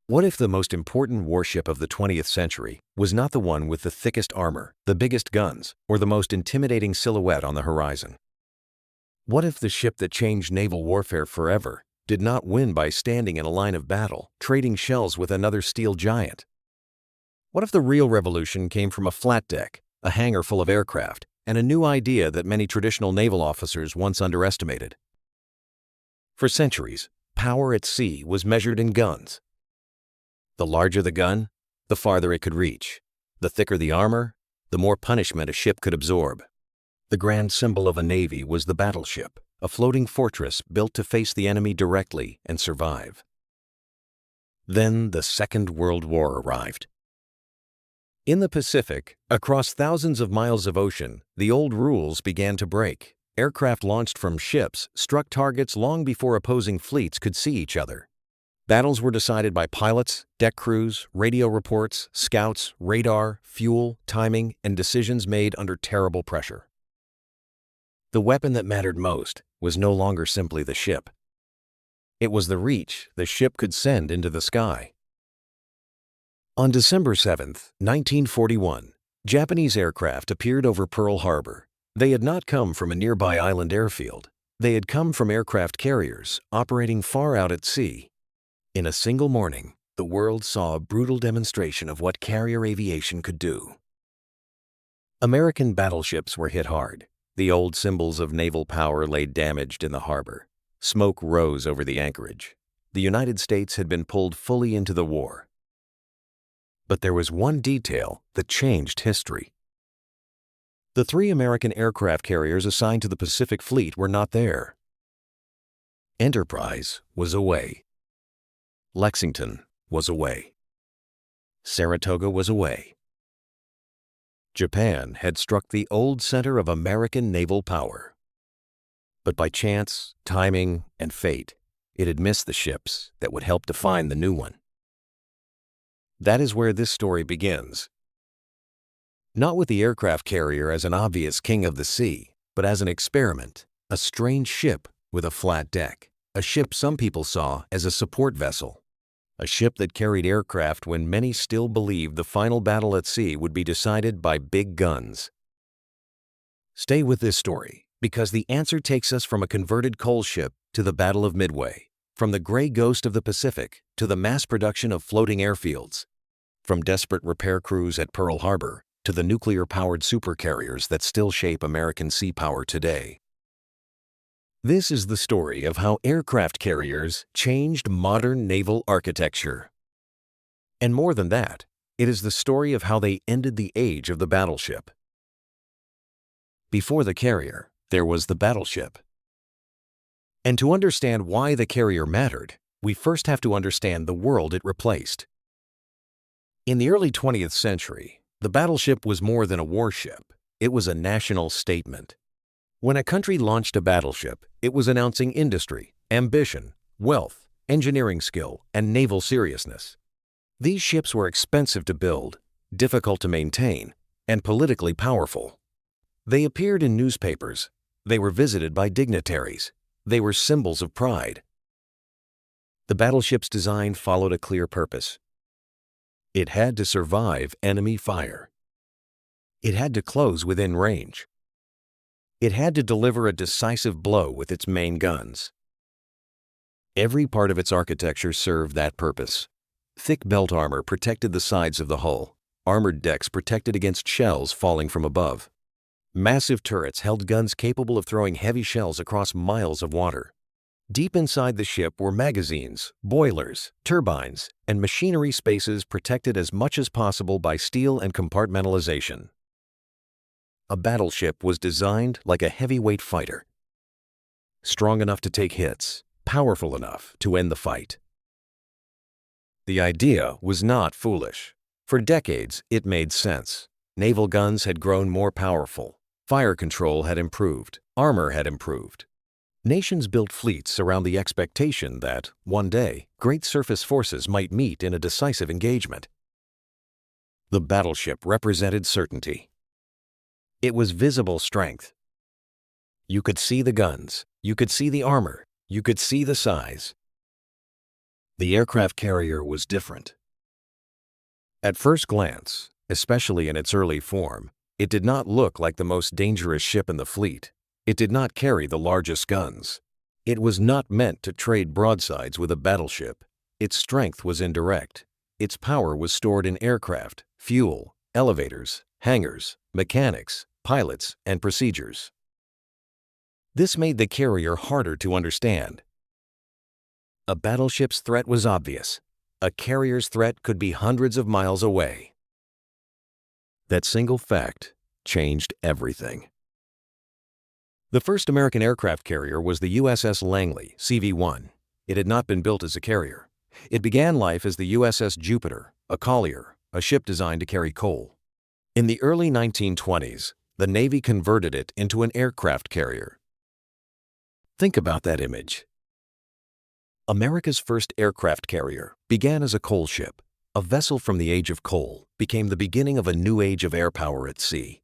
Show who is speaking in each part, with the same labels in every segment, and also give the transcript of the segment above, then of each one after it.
Speaker 1: What if the most important warship of the 20th century was not the one with the thickest armor, the biggest guns, or the most intimidating silhouette on the horizon? What if the ship that changed naval warfare forever did not win by standing in a line of battle, trading shells with another steel giant? What if the real revolution came from a flat deck, a hangar full of aircraft, and a new idea that many traditional naval officers once underestimated? For centuries, power at sea was measured in guns. The larger the gun, the farther it could reach. The thicker the armor, the more punishment a ship could absorb. The grand symbol of a navy was the battleship, a floating fortress built to face the enemy directly and survive. Then the Second World War arrived. In the Pacific, across thousands of miles of ocean, the old rules began to break. Aircraft launched from ships struck targets long before opposing fleets could see each other. Battles were decided by pilots, deck crews, radio reports, scouts, radar, fuel, timing, and decisions made under terrible pressure. The weapon that mattered most was no longer simply the ship. It was the reach the ship could send into the sky. On December 7, 1941, Japanese aircraft appeared over Pearl Harbor. They had not come from a nearby island airfield. They had come from aircraft carriers operating far out at sea. In a single morning, the world saw a brutal demonstration of what carrier aviation could do. American battleships were hit hard. The old symbols of naval power lay damaged in the harbor. Smoke rose over the anchorage. The United States had been pulled fully into the war. But there was one detail that changed history. The 3 American aircraft carriers assigned to the Pacific Fleet were not there. Enterprise was away. Lexington was away. Saratoga was away. Japan had struck the old center of American naval power. But by chance, timing, and fate, it had missed the ships that would help define the new one. That is where this story begins. Not with the aircraft carrier as an obvious king of the sea, but as an experiment, a strange ship with a flat deck, a ship some people saw as a support vessel. A ship that carried aircraft when many still believed the final battle at sea would be decided by big guns. Stay with this story, because the answer takes us from a converted coal ship to the Battle of Midway, from the gray ghost of the Pacific to the mass production of floating airfields, from desperate repair crews at Pearl Harbor to the nuclear-powered supercarriers that still shape American sea power today. This is the story of how aircraft carriers changed modern naval architecture. And more than that, it is the story of how they ended the age of the battleship. Before the carrier, there was the battleship. And to understand why the carrier mattered, we first have to understand the world it replaced. In the early 20th century, the battleship was more than a warship. It was a national statement. When a country launched a battleship, it was announcing industry, ambition, wealth, engineering skill, and naval seriousness. These ships were expensive to build, difficult to maintain, and politically powerful. They appeared in newspapers. They were visited by dignitaries. They were symbols of pride. The battleship's design followed a clear purpose. It had to survive enemy fire. It had to close within range. It had to deliver a decisive blow with its main guns. Every part of its architecture served that purpose. Thick belt armor protected the sides of the hull. Armored decks protected against shells falling from above. Massive turrets held guns capable of throwing heavy shells across miles of water. Deep inside the ship were magazines, boilers, turbines, and machinery spaces protected as much as possible by steel and compartmentalization. A battleship was designed like a heavyweight fighter. Strong enough to take hits, powerful enough to end the fight. The idea was not foolish. For decades, it made sense. Naval guns had grown more powerful. Fire control had improved. Armor had improved. Nations built fleets around the expectation that, one day, great surface forces might meet in a decisive engagement. The battleship represented certainty. It was visible strength. You could see the guns. You could see the armor. You could see the size. The aircraft carrier was different. At first glance, especially in its early form, it did not look like the most dangerous ship in the fleet. It did not carry the largest guns. It was not meant to trade broadsides with a battleship. Its strength was indirect. Its power was stored in aircraft, fuel, elevators, hangars, mechanics, pilots, and procedures. This made the carrier harder to understand. A battleship's threat was obvious. A carrier's threat could be hundreds of miles away. That single fact changed everything. The first American aircraft carrier was the USS Langley, CV-1. It had not been built as a carrier. It began life as the USS Jupiter, a collier, a ship designed to carry coal. In the early 1920s, the Navy converted it into an aircraft carrier. Think about that image. America's first aircraft carrier began as a coal ship. A vessel from the age of coal became the beginning of a new age of air power at sea.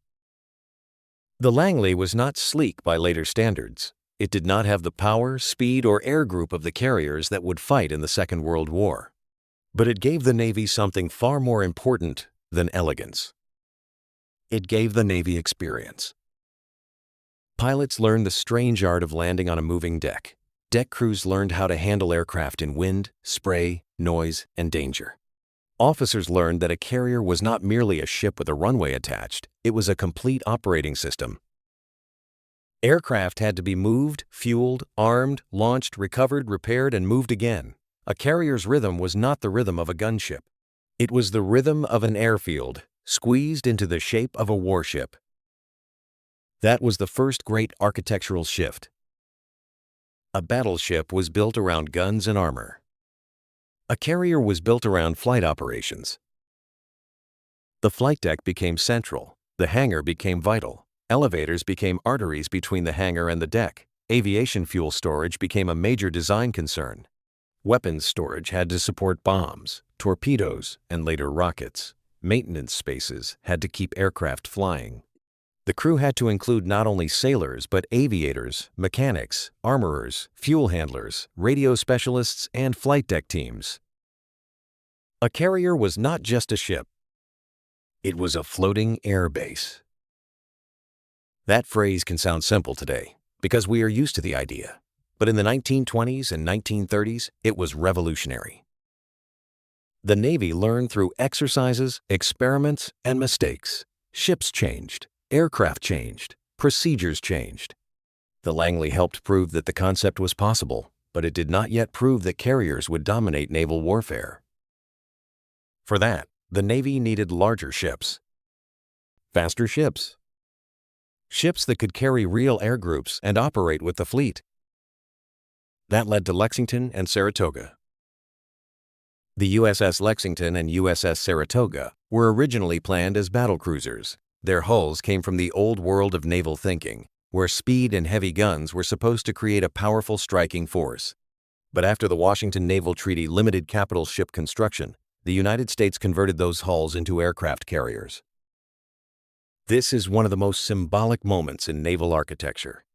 Speaker 1: The Langley was not sleek by later standards. It did not have the power, speed, or air group of the carriers that would fight in the Second World War. But it gave the Navy something far more important than elegance. It gave the Navy experience. Pilots learned the strange art of landing on a moving deck. Deck crews learned how to handle aircraft in wind, spray, noise, and danger. Officers learned that a carrier was not merely a ship with a runway attached, it was a complete operating system. Aircraft had to be moved, fueled, armed, launched, recovered, repaired, and moved again. A carrier's rhythm was not the rhythm of a gunship. It was the rhythm of an airfield, squeezed into the shape of a warship. That was the first great architectural shift. A battleship was built around guns and armor. A carrier was built around flight operations. The flight deck became central. The hangar became vital. Elevators became arteries between the hangar and the deck. Aviation fuel storage became a major design concern. Weapons storage had to support bombs, torpedoes, and later rockets. Maintenance spaces had to keep aircraft flying. The crew had to include not only sailors but aviators, mechanics, armorers, fuel handlers, radio specialists, and flight deck teams. A carrier was not just a ship. It was a floating air base. That phrase can sound simple today because we are used to the idea, but in the 1920s and 1930s, it was revolutionary. The Navy learned through exercises, experiments, and mistakes. Ships changed. Aircraft changed, procedures changed. The Langley helped prove that the concept was possible, but it did not yet prove that carriers would dominate naval warfare. For that, the Navy needed larger ships. Faster ships. Ships that could carry real air groups and operate with the fleet. That led to Lexington and Saratoga. The USS Lexington and USS Saratoga were originally planned as battlecruisers. Their hulls came from the old world of naval thinking, where speed and heavy guns were supposed to create a powerful striking force. But after the Washington Naval Treaty limited capital ship construction, the United States converted those hulls into aircraft carriers. This is one of the most symbolic moments in naval architecture.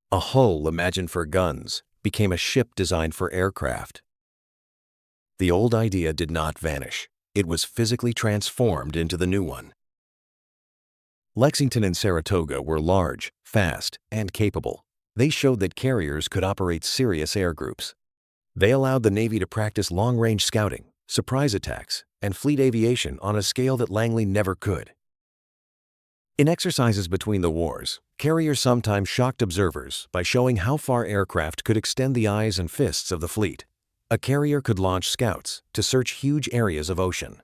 Speaker 1: A hull imagined for guns became a ship designed for aircraft. The old idea did not vanish. It was physically transformed into the new one. Lexington and Saratoga were large, fast, and capable. They showed that carriers could operate serious air groups. They allowed the Navy to practice long-range scouting, surprise attacks, and fleet aviation on a scale that Langley never could. In exercises between the wars, carriers sometimes shocked observers by showing how far aircraft could extend the eyes and fists of the fleet. A carrier could launch scouts to search huge areas of ocean.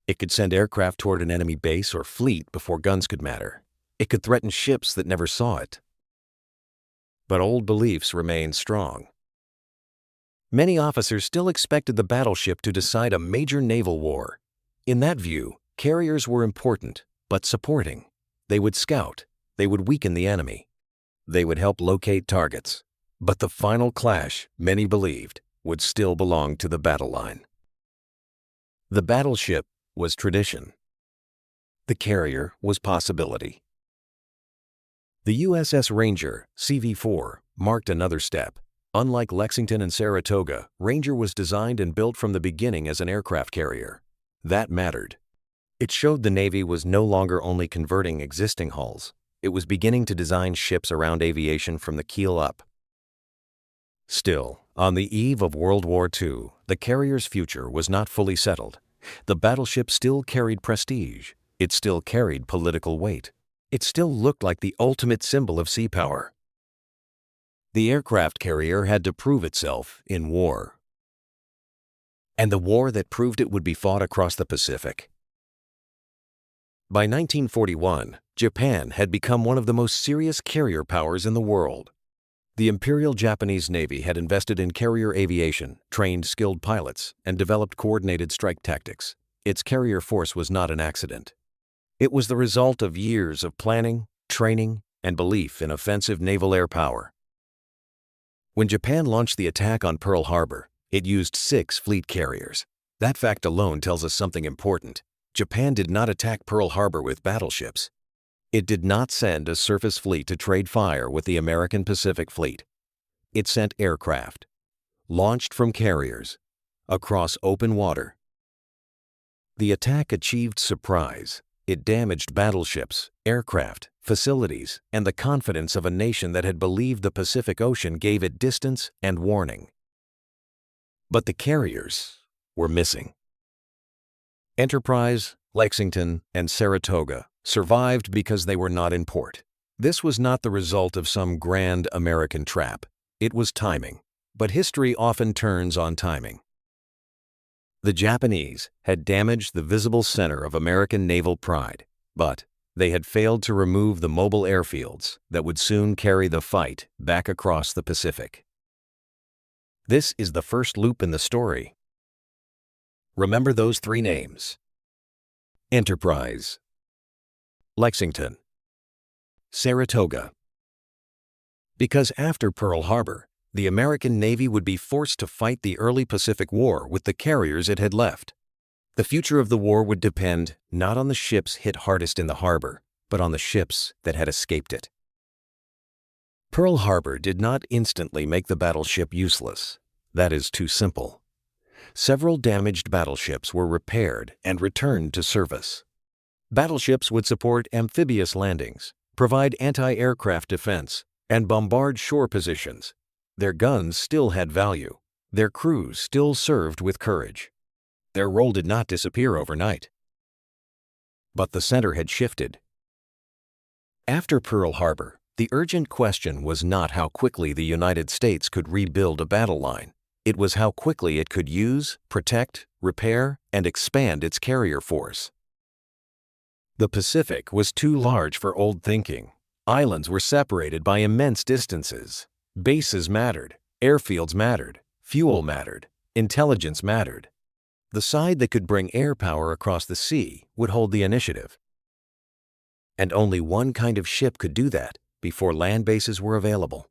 Speaker 1: It could send aircraft toward an enemy base or fleet before guns could matter. It could threaten ships that never saw it. But old beliefs remained strong. Many officers still expected the battleship to decide a major naval war. In that view, carriers were important, but supporting. They would scout. They would weaken the enemy. They would help locate targets. But the final clash, many believed, would still belong to the battle line. The battleship was tradition. The carrier was possibility. The USS Ranger, CV-4, marked another step. Unlike Lexington and Saratoga, Ranger was designed and built from the beginning as an aircraft carrier. That mattered. It showed the Navy was no longer only converting existing hulls, it was beginning to design ships around aviation from the keel up. Still, on the eve of World War II, the carrier's future was not fully settled. The battleship still carried prestige. It still carried political weight. It still looked like the ultimate symbol of sea power. The aircraft carrier had to prove itself in war. And the war that proved it would be fought across the Pacific. By 1941, Japan had become one of the most serious carrier powers in the world. The Imperial Japanese Navy had invested in carrier aviation, trained skilled pilots, and developed coordinated strike tactics. Its carrier force was not an accident. It was the result of years of planning, training, and belief in offensive naval air power. When Japan launched the attack on Pearl Harbor, it used 6 fleet carriers. That fact alone tells us something important. Japan did not attack Pearl Harbor with battleships. It did not send a surface fleet to trade fire with the American Pacific Fleet. It sent aircraft, launched from carriers, across open water. The attack achieved surprise. It damaged battleships, aircraft, facilities, and the confidence of a nation that had believed the Pacific Ocean gave it distance and warning. But the carriers were missing. Enterprise, Lexington, and Saratoga survived because they were not in port. This was not the result of some grand American trap. It was timing. But history often turns on timing. The Japanese had damaged the visible center of American naval pride, but they had failed to remove the mobile airfields that would soon carry the fight back across the Pacific. This is the first loop in the story. Remember those 3 names: Enterprise, Lexington, Saratoga. Because after Pearl Harbor, the American Navy would be forced to fight the early Pacific War with the carriers it had left. The future of the war would depend not on the ships hit hardest in the harbor, but on the ships that had escaped it. Pearl Harbor did not instantly make the battleship useless. That is too simple. Several damaged battleships were repaired and returned to service. Battleships would support amphibious landings, provide anti-aircraft defense, and bombard shore positions. Their guns still had value. Their crews still served with courage. Their role did not disappear overnight. But the center had shifted. After Pearl Harbor, the urgent question was not how quickly the United States could rebuild a battle line. It was how quickly it could use, protect, repair, and expand its carrier force. The Pacific was too large for old thinking. Islands were separated by immense distances. Bases mattered, airfields mattered, fuel mattered, intelligence mattered. The side that could bring air power across the sea would hold the initiative. And only one kind of ship could do that before land bases were available.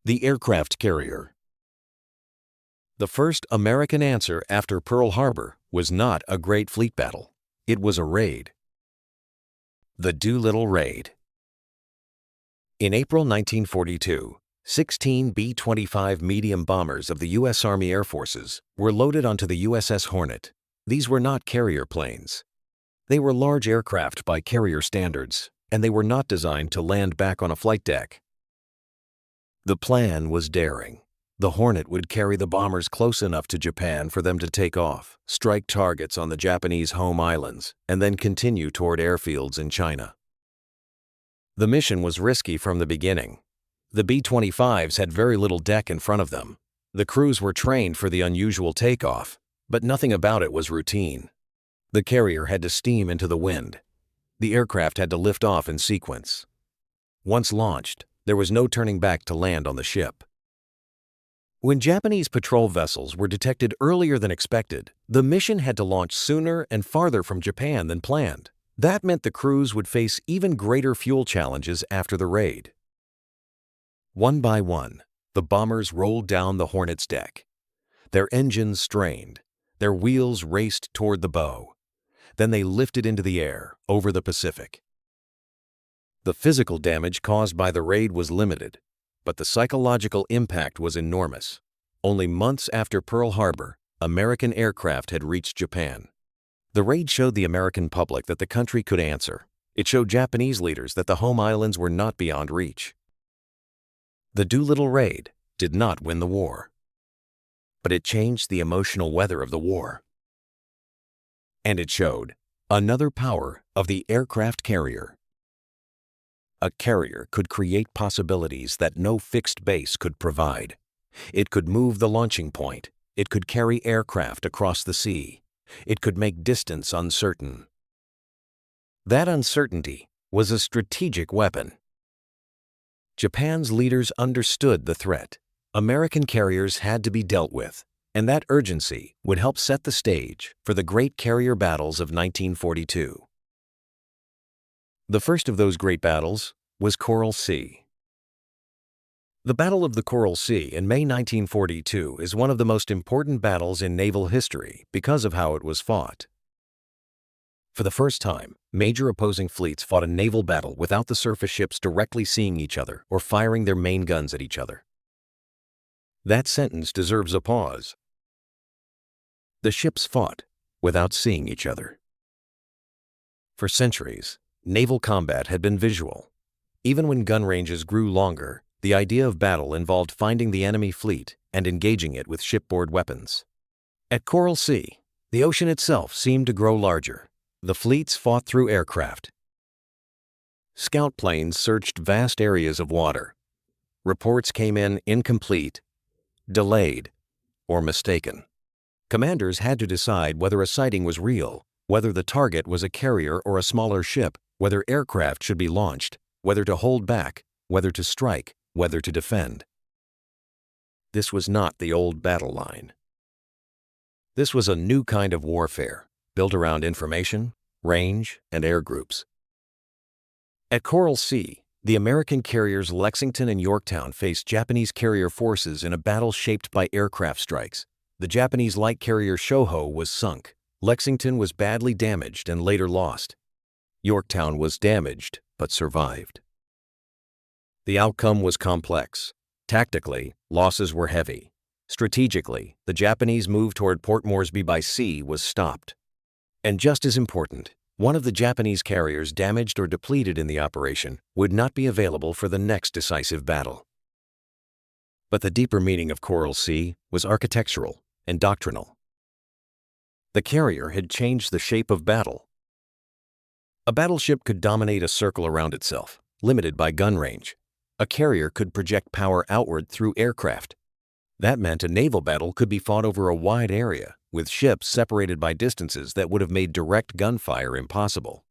Speaker 1: The aircraft carrier. The first American answer after Pearl Harbor was not a great fleet battle. It was a raid. The Doolittle Raid. In April 1942, 16 B-25 medium bombers of the U.S. Army Air Forces were loaded onto the USS Hornet. These were not carrier planes. They were large aircraft by carrier standards, and they were not designed to land back on a flight deck. The plan was daring. The Hornet would carry the bombers close enough to Japan for them to take off, strike targets on the Japanese home islands, and then continue toward airfields in China. The mission was risky from the beginning. The B-25s had very little deck in front of them. The crews were trained for the unusual takeoff, but nothing about it was routine. The carrier had to steam into the wind. The aircraft had to lift off in sequence. Once launched, there was no turning back to land on the ship. When Japanese patrol vessels were detected earlier than expected, the mission had to launch sooner and farther from Japan than planned. That meant the crews would face even greater fuel challenges after the raid. One by one, the bombers rolled down the Hornet's deck. Their engines strained. Their wheels raced toward the bow. Then they lifted into the air, over the Pacific. The physical damage caused by the raid was limited, but the psychological impact was enormous. Only months after Pearl Harbor, American aircraft had reached Japan. The raid showed the American public that the country could answer. It showed Japanese leaders that the home islands were not beyond reach. The Doolittle Raid did not win the war, but it changed the emotional weather of the war. And it showed another power of the aircraft carrier. A carrier could create possibilities that no fixed base could provide. It could move the launching point. It could carry aircraft across the sea. It could make distance uncertain. That uncertainty was a strategic weapon. Japan's leaders understood the threat. American carriers had to be dealt with, and that urgency would help set the stage for the great carrier battles of 1942. The first of those great battles was Coral Sea. The Battle of the Coral Sea in May 1942 is one of the most important battles in naval history because of how it was fought. For the first time, major opposing fleets fought a naval battle without the surface ships directly seeing each other or firing their main guns at each other. That sentence deserves a pause. The ships fought without seeing each other. For centuries, naval combat had been visual. Even when gun ranges grew longer, the idea of battle involved finding the enemy fleet and engaging it with shipboard weapons. At Coral Sea, the ocean itself seemed to grow larger. The fleets fought through aircraft. Scout planes searched vast areas of water. Reports came in incomplete, delayed, or mistaken. Commanders had to decide whether a sighting was real, whether the target was a carrier or a smaller ship, whether aircraft should be launched, whether to hold back, whether to strike, whether to defend. This was not the old battle line. This was a new kind of warfare, built around information, range, and air groups. At Coral Sea, the American carriers Lexington and Yorktown faced Japanese carrier forces in a battle shaped by aircraft strikes. The Japanese light carrier Shoho was sunk. Lexington was badly damaged and later lost. Yorktown was damaged but survived. The outcome was complex. Tactically, losses were heavy. Strategically, the Japanese move toward Port Moresby by sea was stopped. And just as important, one of the Japanese carriers damaged or depleted in the operation would not be available for the next decisive battle. But the deeper meaning of Coral Sea was architectural and doctrinal. The carrier had changed the shape of battle. A battleship could dominate a circle around itself, limited by gun range. A carrier could project power outward through aircraft. That meant a naval battle could be fought over a wide area, with ships separated by distances that would have made direct gunfire impossible.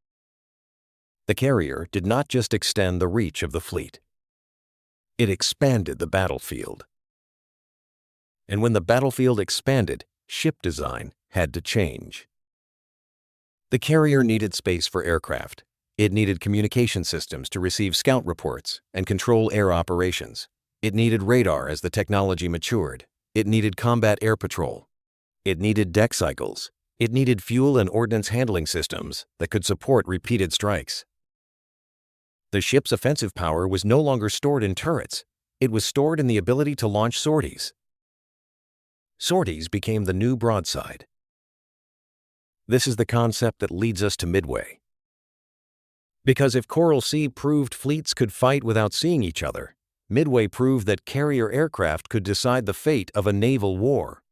Speaker 1: The carrier did not just extend the reach of the fleet. It expanded the battlefield. And when the battlefield expanded, ship design had to change. The carrier needed space for aircraft. It needed communication systems to receive scout reports and control air operations. It needed radar as the technology matured. It needed combat air patrol. It needed deck cycles. It needed fuel and ordnance handling systems that could support repeated strikes. The ship's offensive power was no longer stored in turrets. It was stored in the ability to launch sorties. Sorties became the new broadside. This is the concept that leads us to Midway. Because if Coral Sea proved fleets could fight without seeing each other, Midway proved that carrier aircraft could decide the fate of a naval war.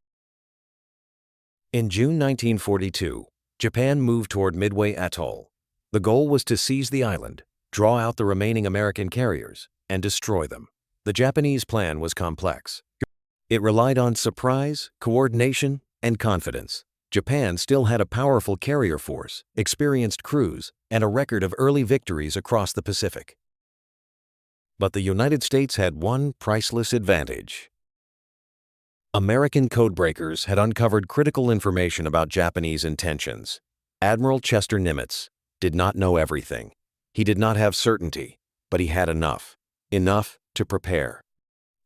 Speaker 1: In June 1942, Japan moved toward Midway Atoll. The goal was to seize the island, draw out the remaining American carriers, and destroy them. The Japanese plan was complex. It relied on surprise, coordination, and confidence. Japan still had a powerful carrier force, experienced crews, and a record of early victories across the Pacific. But the United States had one priceless advantage. American codebreakers had uncovered critical information about Japanese intentions. Admiral Chester Nimitz did not know everything. He did not have certainty, but he had enough. Enough to prepare.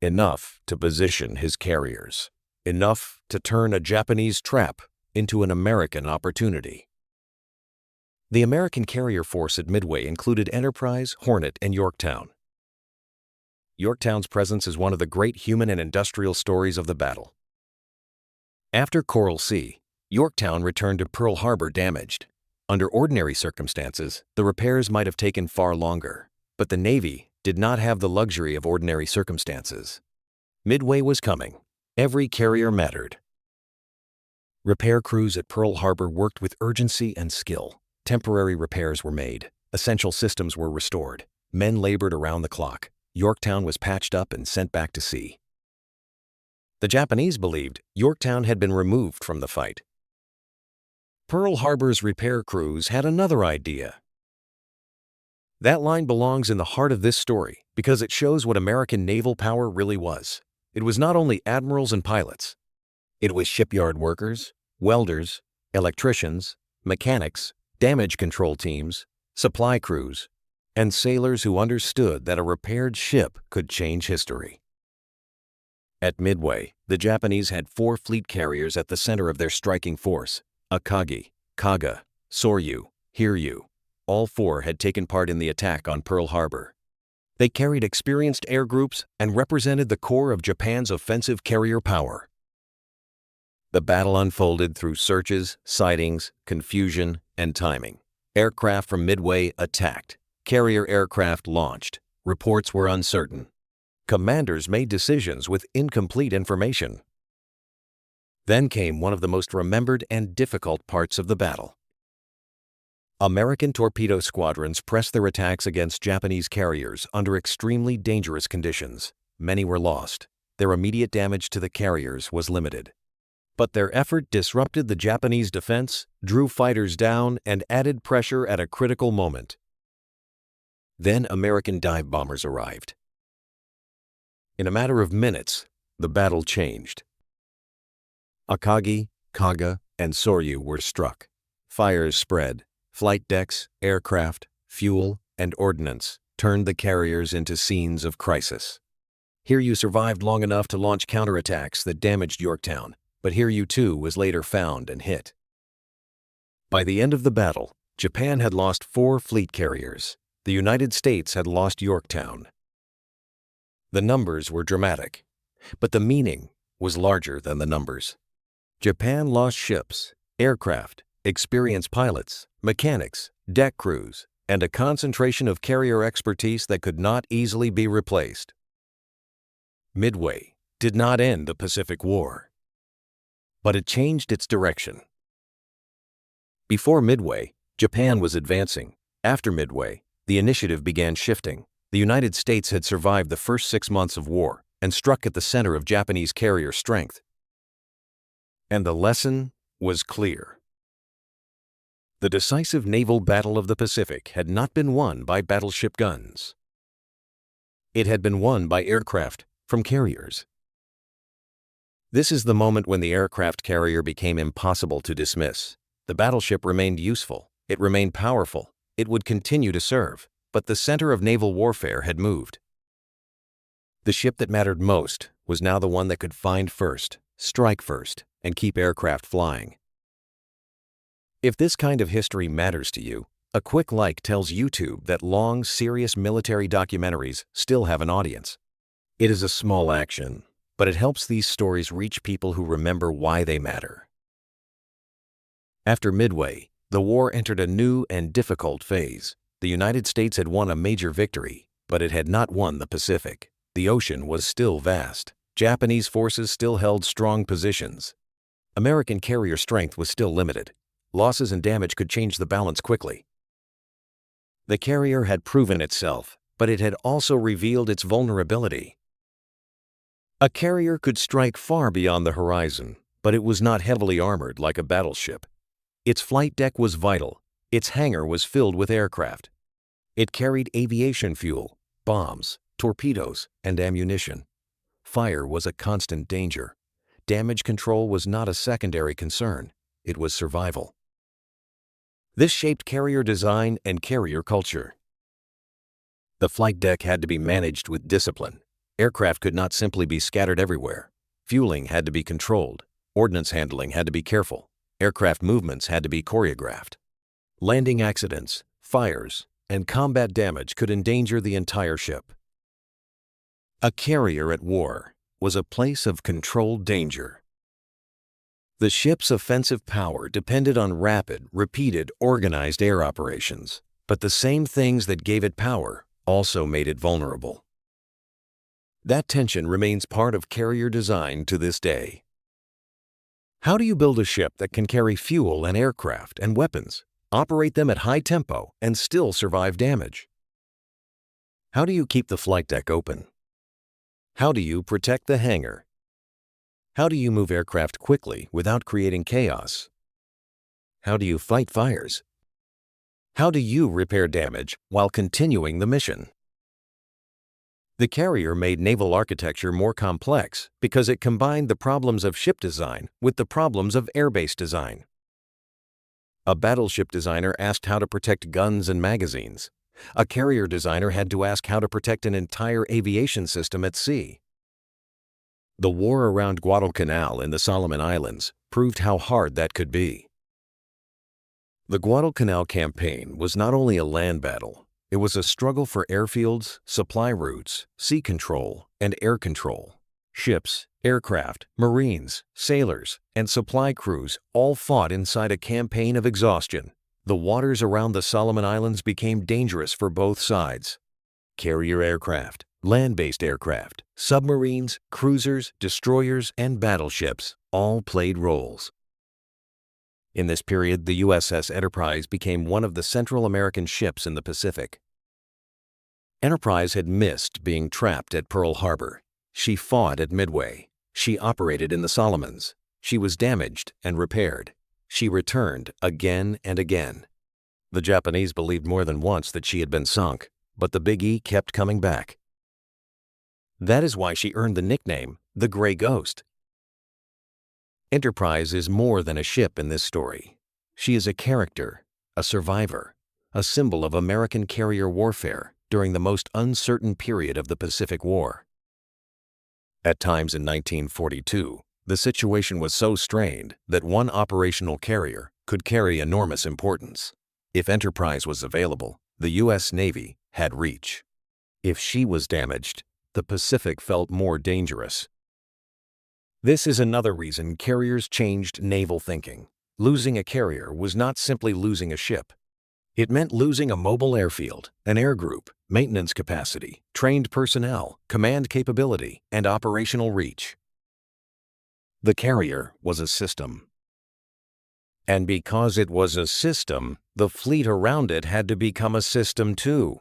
Speaker 1: Enough to position his carriers. Enough to turn a Japanese trap into an American opportunity. The American carrier force at Midway included Enterprise, Hornet, and Yorktown. Yorktown's presence is one of the great human and industrial stories of the battle. After Coral Sea, Yorktown returned to Pearl Harbor damaged. Under ordinary circumstances, the repairs might have taken far longer, but the Navy did not have the luxury of ordinary circumstances. Midway was coming. Every carrier mattered. Repair crews at Pearl Harbor worked with urgency and skill. Temporary repairs were made. Essential systems were restored. Men labored around the clock. Yorktown was patched up and sent back to sea. The Japanese believed Yorktown had been removed from the fight. Pearl Harbor's repair crews had another idea. That line belongs in the heart of this story because it shows what American naval power really was. It was not only admirals and pilots. It was shipyard workers, welders, electricians, mechanics, damage control teams, supply crews, and sailors who understood that a repaired ship could change history. At Midway, the Japanese had 4 fleet carriers at the center of their striking force: Akagi, Kaga, Soryu, Hiryu. All 4 had taken part in the attack on Pearl Harbor. They carried experienced air groups and represented the core of Japan's offensive carrier power. The battle unfolded through searches, sightings, confusion, and timing. Aircraft from Midway attacked. Carrier aircraft launched. Reports were uncertain. Commanders made decisions with incomplete information. Then came one of the most remembered and difficult parts of the battle. American torpedo squadrons pressed their attacks against Japanese carriers under extremely dangerous conditions. Many were lost. Their immediate damage to the carriers was limited. But their effort disrupted the Japanese defense, drew fighters down, and added pressure at a critical moment. Then American dive bombers arrived. In a matter of minutes, the battle changed. Akagi, Kaga, and Soryu were struck. Fires spread. Flight decks, aircraft, fuel, and ordnance turned the carriers into scenes of crisis. Hiryu survived long enough to launch counterattacks that damaged Yorktown, but Hiryu too was later found and hit. By the end of the battle, Japan had lost 4 fleet carriers. The United States had lost Yorktown. The numbers were dramatic, but the meaning was larger than the numbers. Japan lost ships, aircraft, experienced pilots, mechanics, deck crews, and a concentration of carrier expertise that could not easily be replaced. Midway did not end the Pacific War, but it changed its direction. Before Midway, Japan was advancing. After Midway, the initiative began shifting. The United States had survived the first 6 months of war and struck at the center of Japanese carrier strength. And the lesson was clear. The decisive naval battle of the Pacific had not been won by battleship guns. It had been won by aircraft from carriers. This is the moment when the aircraft carrier became impossible to dismiss. The battleship remained useful. It remained powerful. It would continue to serve, but the center of naval warfare had moved. The ship that mattered most was now the one that could find first, strike first, and keep aircraft flying. If this kind of history matters to you, a quick like tells YouTube that long, serious military documentaries still have an audience. It is a small action, but it helps these stories reach people who remember why they matter. After Midway, the war entered a new and difficult phase. The United States had won a major victory, but it had not won the Pacific. The ocean was still vast. Japanese forces still held strong positions. American carrier strength was still limited. Losses and damage could change the balance quickly. The carrier had proven itself, but it had also revealed its vulnerability. A carrier could strike far beyond the horizon, but it was not heavily armored like a battleship. Its flight deck was vital. Its hangar was filled with aircraft. It carried aviation fuel, bombs, torpedoes, and ammunition. Fire was a constant danger. Damage control was not a secondary concern. It was survival. This shaped carrier design and carrier culture. The flight deck had to be managed with discipline. Aircraft could not simply be scattered everywhere. Fueling had to be controlled. Ordnance handling had to be careful. Aircraft movements had to be choreographed. Landing accidents, fires, and combat damage could endanger the entire ship. A carrier at war was a place of controlled danger. The ship's offensive power depended on rapid, repeated, organized air operations, but the same things that gave it power also made it vulnerable. That tension remains part of carrier design to this day. How do you build a ship that can carry fuel and aircraft and weapons, operate them at high tempo, and still survive damage? How do you keep the flight deck open? How do you protect the hangar? How do you move aircraft quickly without creating chaos? How do you fight fires? How do you repair damage while continuing the mission? The carrier made naval architecture more complex because it combined the problems of ship design with the problems of airbase design. A battleship designer asked how to protect guns and magazines. A carrier designer had to ask how to protect an entire aviation system at sea. The war around Guadalcanal in the Solomon Islands proved how hard that could be. The Guadalcanal campaign was not only a land battle, it was a struggle for airfields, supply routes, sea control, and air control. Ships, aircraft, marines, sailors, and supply crews all fought inside a campaign of exhaustion. The waters around the Solomon Islands became dangerous for both sides. Carrier aircraft, land-based aircraft, submarines, cruisers, destroyers, and battleships all played roles. In this period, the USS Enterprise became one of the Central American ships in the Pacific. Enterprise had missed being trapped at Pearl Harbor. She fought at Midway. She operated in the Solomons. She was damaged and repaired. She returned again and again. The Japanese believed more than once that she had been sunk, but the Big E kept coming back. That is why she earned the nickname, the Gray Ghost. Enterprise is more than a ship in this story. She is a character, a survivor, a symbol of American carrier warfare during the most uncertain period of the Pacific War. At times in 1942, the situation was so strained that one operational carrier could carry enormous importance. If Enterprise was available, the U.S. Navy had reach. If she was damaged, the Pacific felt more dangerous. This is another reason carriers changed naval thinking. Losing a carrier was not simply losing a ship. It meant losing a mobile airfield, an air group, maintenance capacity, trained personnel, command capability, and operational reach. The carrier was a system. And because it was a system, the fleet around it had to become a system too.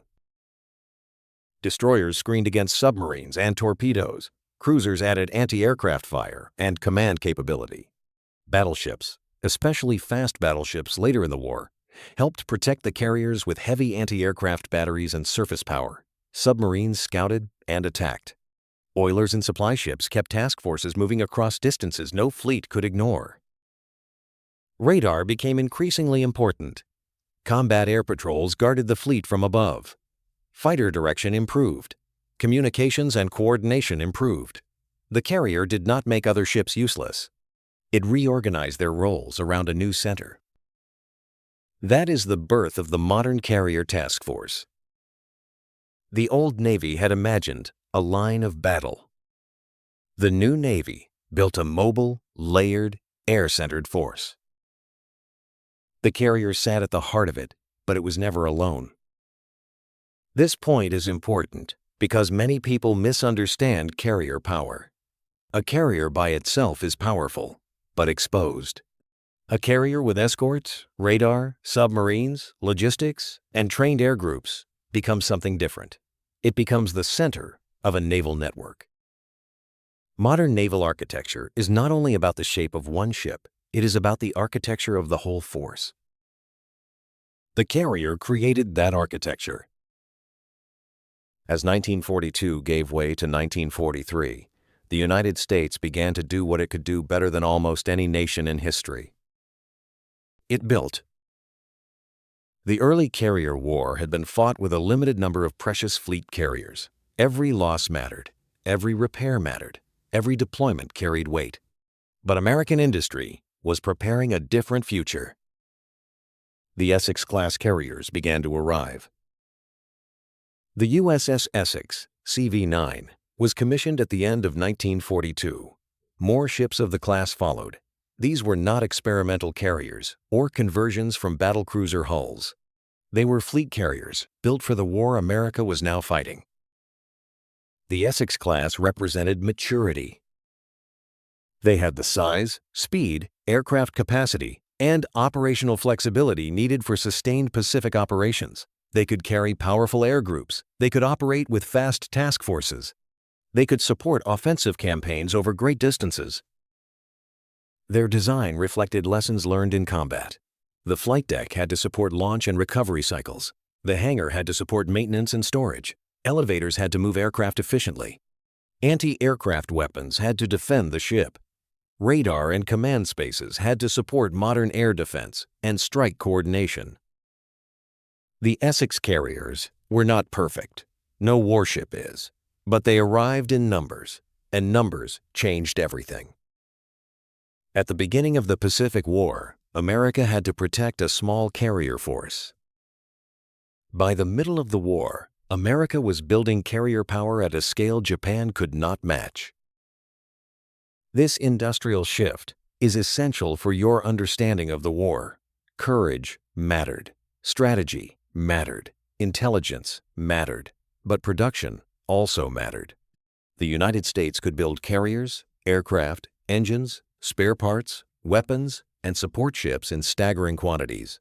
Speaker 1: Destroyers screened against submarines and torpedoes. Cruisers added anti-aircraft fire and command capability. Battleships, especially fast battleships later in the war, helped protect the carriers with heavy anti-aircraft batteries and surface power. Submarines scouted and attacked. Oilers and supply ships kept task forces moving across distances no fleet could ignore. Radar became increasingly important. Combat air patrols guarded the fleet from above. Fighter direction improved. Communications and coordination improved. The carrier did not make other ships useless. It reorganized their roles around a new center. That is the birth of the modern carrier task force. The old Navy had imagined a line of battle. The new Navy built a mobile, layered, air-centered force. The carrier sat at the heart of it, but it was never alone. This point is important because many people misunderstand carrier power. A carrier by itself is powerful, but exposed. A carrier with escorts, radar, submarines, logistics, and trained air groups becomes something different. It becomes the center of a naval network. Modern naval architecture is not only about the shape of one ship, it is about the architecture of the whole force. The carrier created that architecture. As 1942 gave way to 1943, the United States began to do what it could do better than almost any nation in history. It built. The early carrier war had been fought with a limited number of precious fleet carriers. Every loss mattered. Every repair mattered. Every deployment carried weight. But American industry was preparing a different future. The Essex-class carriers began to arrive. The USS Essex, CV-9, was commissioned at the end of 1942. More ships of the class followed. These were not experimental carriers or conversions from battlecruiser hulls. They were fleet carriers built for the war America was now fighting. The Essex-class represented maturity. They had the size, speed, aircraft capacity, and operational flexibility needed for sustained Pacific operations. They could carry powerful air groups. They could operate with fast task forces. They could support offensive campaigns over great distances. Their design reflected lessons learned in combat. The flight deck had to support launch and recovery cycles. The hangar had to support maintenance and storage. Elevators had to move aircraft efficiently. Anti-aircraft weapons had to defend the ship. Radar and command spaces had to support modern air defense and strike coordination. The Essex carriers were not perfect. No warship is. But they arrived in numbers, and numbers changed everything. At the beginning of the Pacific War, America had to protect a small carrier force. By the middle of the war, America was building carrier power at a scale Japan could not match. This industrial shift is essential for your understanding of the war. Courage mattered, strategy mattered, intelligence mattered, but production also mattered. The United States could build carriers, aircraft, engines, spare parts, weapons, and support ships in staggering quantities.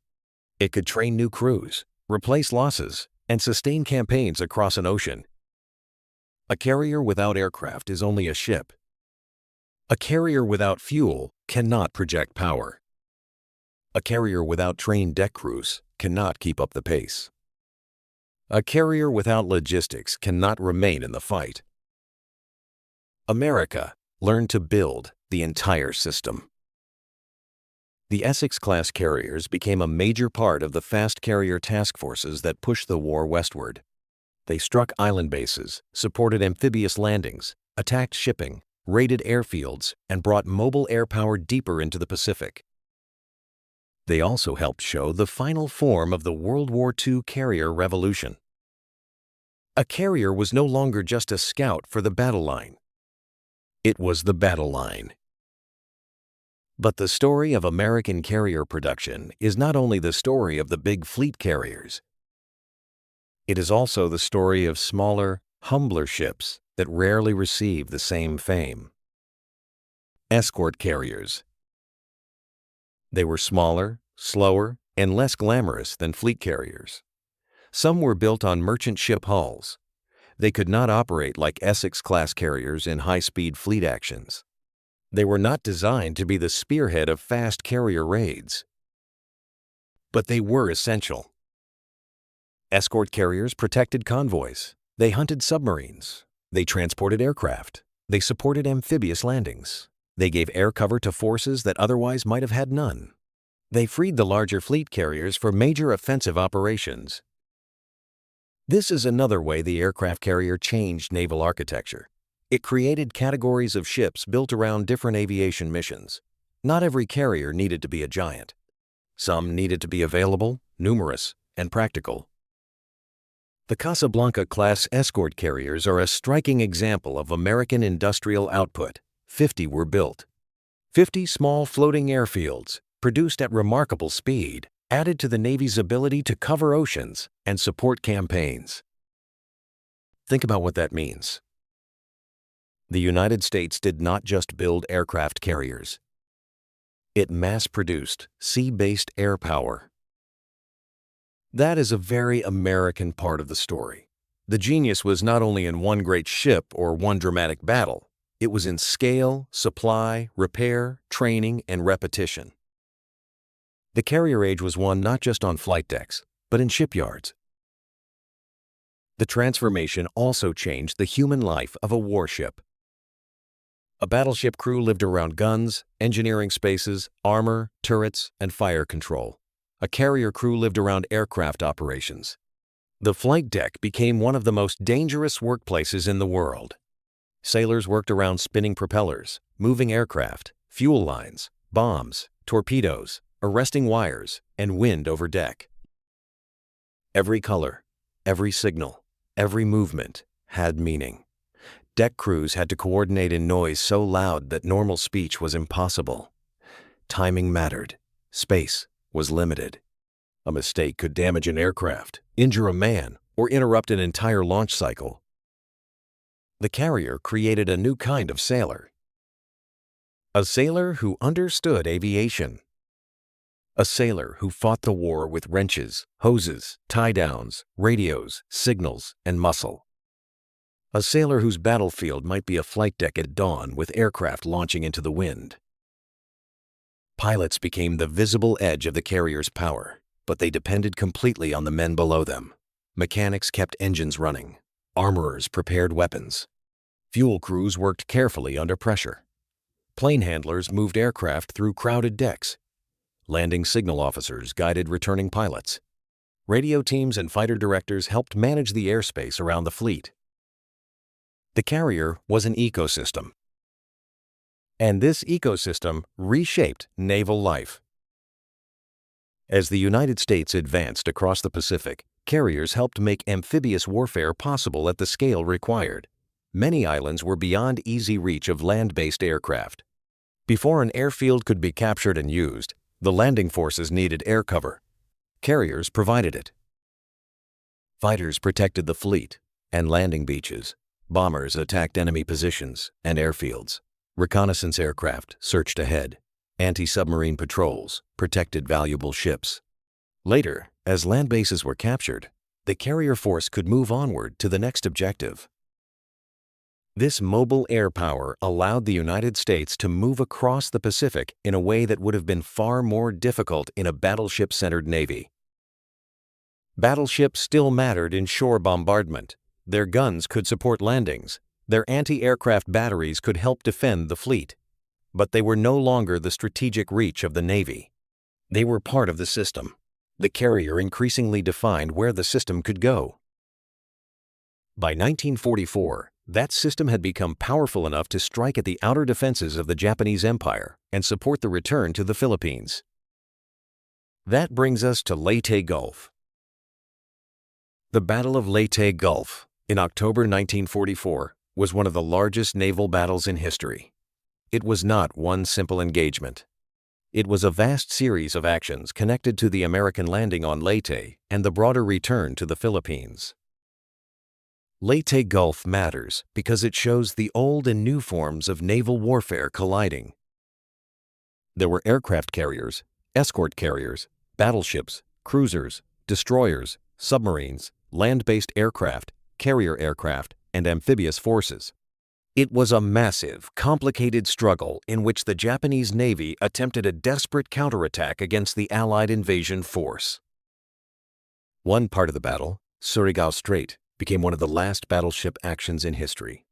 Speaker 1: It could train new crews, replace losses, and sustain campaigns across an ocean. A carrier without aircraft is only a ship. A carrier without fuel cannot project power. A carrier without trained deck crews cannot keep up the pace. A carrier without logistics cannot remain in the fight. America learned to build the entire system. The Essex-class carriers became a major part of the fast carrier task forces that pushed the war westward. They struck island bases, supported amphibious landings, attacked shipping, raided airfields, and brought mobile air power deeper into the Pacific. They also helped show the final form of the World War II carrier revolution. A carrier was no longer just a scout for the battle line. It was the battle line. But the story of American carrier production is not only the story of the big fleet carriers. It is also the story of smaller, humbler ships that rarely receive the same fame. Escort carriers. They were smaller, slower, and less glamorous than fleet carriers. Some were built on merchant ship hulls. They could not operate like Essex-class carriers in high-speed fleet actions. They were not designed to be the spearhead of fast carrier raids. But they were essential. Escort carriers protected convoys. They hunted submarines. They transported aircraft. They supported amphibious landings. They gave air cover to forces that otherwise might have had none. They freed the larger fleet carriers for major offensive operations. This is another way the aircraft carrier changed naval architecture. It created categories of ships built around different aviation missions. Not every carrier needed to be a giant. Some needed to be available, numerous, and practical. The Casablanca-class escort carriers are a striking example of American industrial output. 50 were built. 50 small floating airfields, produced at remarkable speed, added to the Navy's ability to cover oceans and support campaigns. Think about what that means. The United States did not just build aircraft carriers. It mass-produced sea-based air power. That is a very American part of the story. The genius was not only in one great ship or one dramatic battle. It was in scale, supply, repair, training, and repetition. The carrier age was won not just on flight decks, but in shipyards. The transformation also changed the human life of a warship. A battleship crew lived around guns, engineering spaces, armor, turrets, and fire control. A carrier crew lived around aircraft operations. The flight deck became one of the most dangerous workplaces in the world. Sailors worked around spinning propellers, moving aircraft, fuel lines, bombs, torpedoes, arresting wires, and wind over deck. Every color, every signal, every movement had meaning. Deck crews had to coordinate in noise so loud that normal speech was impossible. Timing mattered. Space was limited. A mistake could damage an aircraft, injure a man, or interrupt an entire launch cycle. The carrier created a new kind of sailor. A sailor who understood aviation. A sailor who fought the war with wrenches, hoses, tie-downs, radios, signals, and muscle. A sailor whose battlefield might be a flight deck at dawn with aircraft launching into the wind. Pilots became the visible edge of the carrier's power, but they depended completely on the men below them. Mechanics kept engines running. Armorers prepared weapons. Fuel crews worked carefully under pressure. Plane handlers moved aircraft through crowded decks. Landing signal officers guided returning pilots. Radio teams and fighter directors helped manage the airspace around the fleet. The carrier was an ecosystem. And this ecosystem reshaped naval life. As the United States advanced across the Pacific, carriers helped make amphibious warfare possible at the scale required. Many islands were beyond easy reach of land-based aircraft. Before an airfield could be captured and used, the landing forces needed air cover. Carriers provided it. Fighters protected the fleet and landing beaches. Bombers attacked enemy positions and airfields. Reconnaissance aircraft searched ahead. Anti-submarine patrols protected valuable ships. Later, as land bases were captured, the carrier force could move onward to the next objective. This mobile air power allowed the United States to move across the Pacific in a way that would have been far more difficult in a battleship-centered navy. Battleships still mattered in shore bombardment. Their guns could support landings. Their anti-aircraft batteries could help defend the fleet. But they were no longer the strategic reach of the Navy. They were part of the system. The carrier increasingly defined where the system could go. By 1944, that system had become powerful enough to strike at the outer defenses of the Japanese Empire and support the return to the Philippines. That brings us to Leyte Gulf. The Battle of Leyte Gulf in October 1944 was one of the largest naval battles in history. It was not one simple engagement. It was a vast series of actions connected to the American landing on Leyte and the broader return to the Philippines. Leyte Gulf matters because it shows the old and new forms of naval warfare colliding. There were aircraft carriers, escort carriers, battleships, cruisers, destroyers, submarines, land-based aircraft, carrier aircraft, and amphibious forces. It was a massive, complicated struggle in which the Japanese Navy attempted a desperate counterattack against the Allied invasion force. One part of the battle, Surigao Strait, became one of the last battleship actions in history.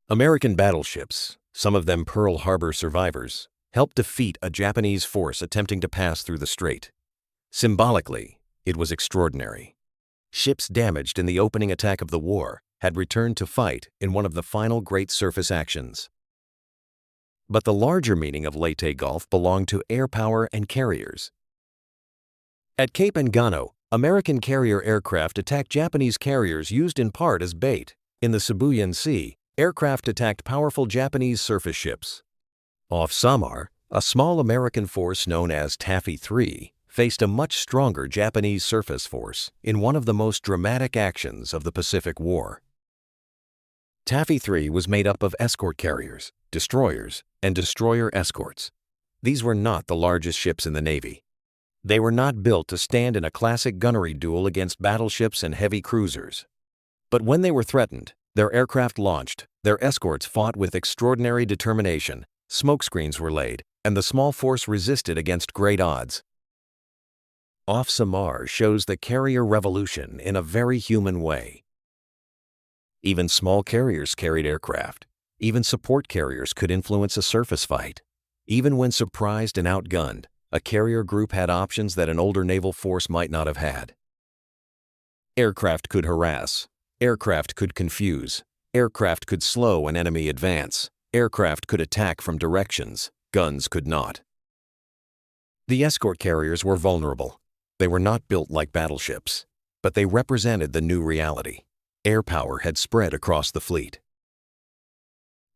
Speaker 1: American battleships, some of them Pearl Harbor survivors, helped defeat a Japanese force attempting to pass through the strait. Symbolically, it was extraordinary. Ships damaged in the opening attack of the war had returned to fight in one of the final great surface actions. But the larger meaning of Leyte Gulf belonged to air power and carriers. At Cape Engano, American carrier aircraft attacked Japanese carriers used in part as bait. In the Sibuyan Sea, aircraft attacked powerful Japanese surface ships. Off Samar, a small American force known as Taffy 3 faced a much stronger Japanese surface force in one of the most dramatic actions of the Pacific War. Taffy 3 was made up of escort carriers, destroyers, and destroyer escorts. These were not the largest ships in the Navy. They were not built to stand in a classic gunnery duel against battleships and heavy cruisers. But when they were threatened, their aircraft launched, their escorts fought with extraordinary determination, smokescreens were laid, and the small force resisted against great odds. Off Samar shows the carrier revolution in a very human way. Even small carriers carried aircraft. Even support carriers could influence a surface fight. Even when surprised and outgunned, a carrier group had options that an older naval force might not have had. Aircraft could harass. Aircraft could confuse. Aircraft could slow an enemy advance. Aircraft could attack from directions. Guns could not. The escort carriers were vulnerable. They were not built like battleships, but they represented the new reality. Air power had spread across the fleet.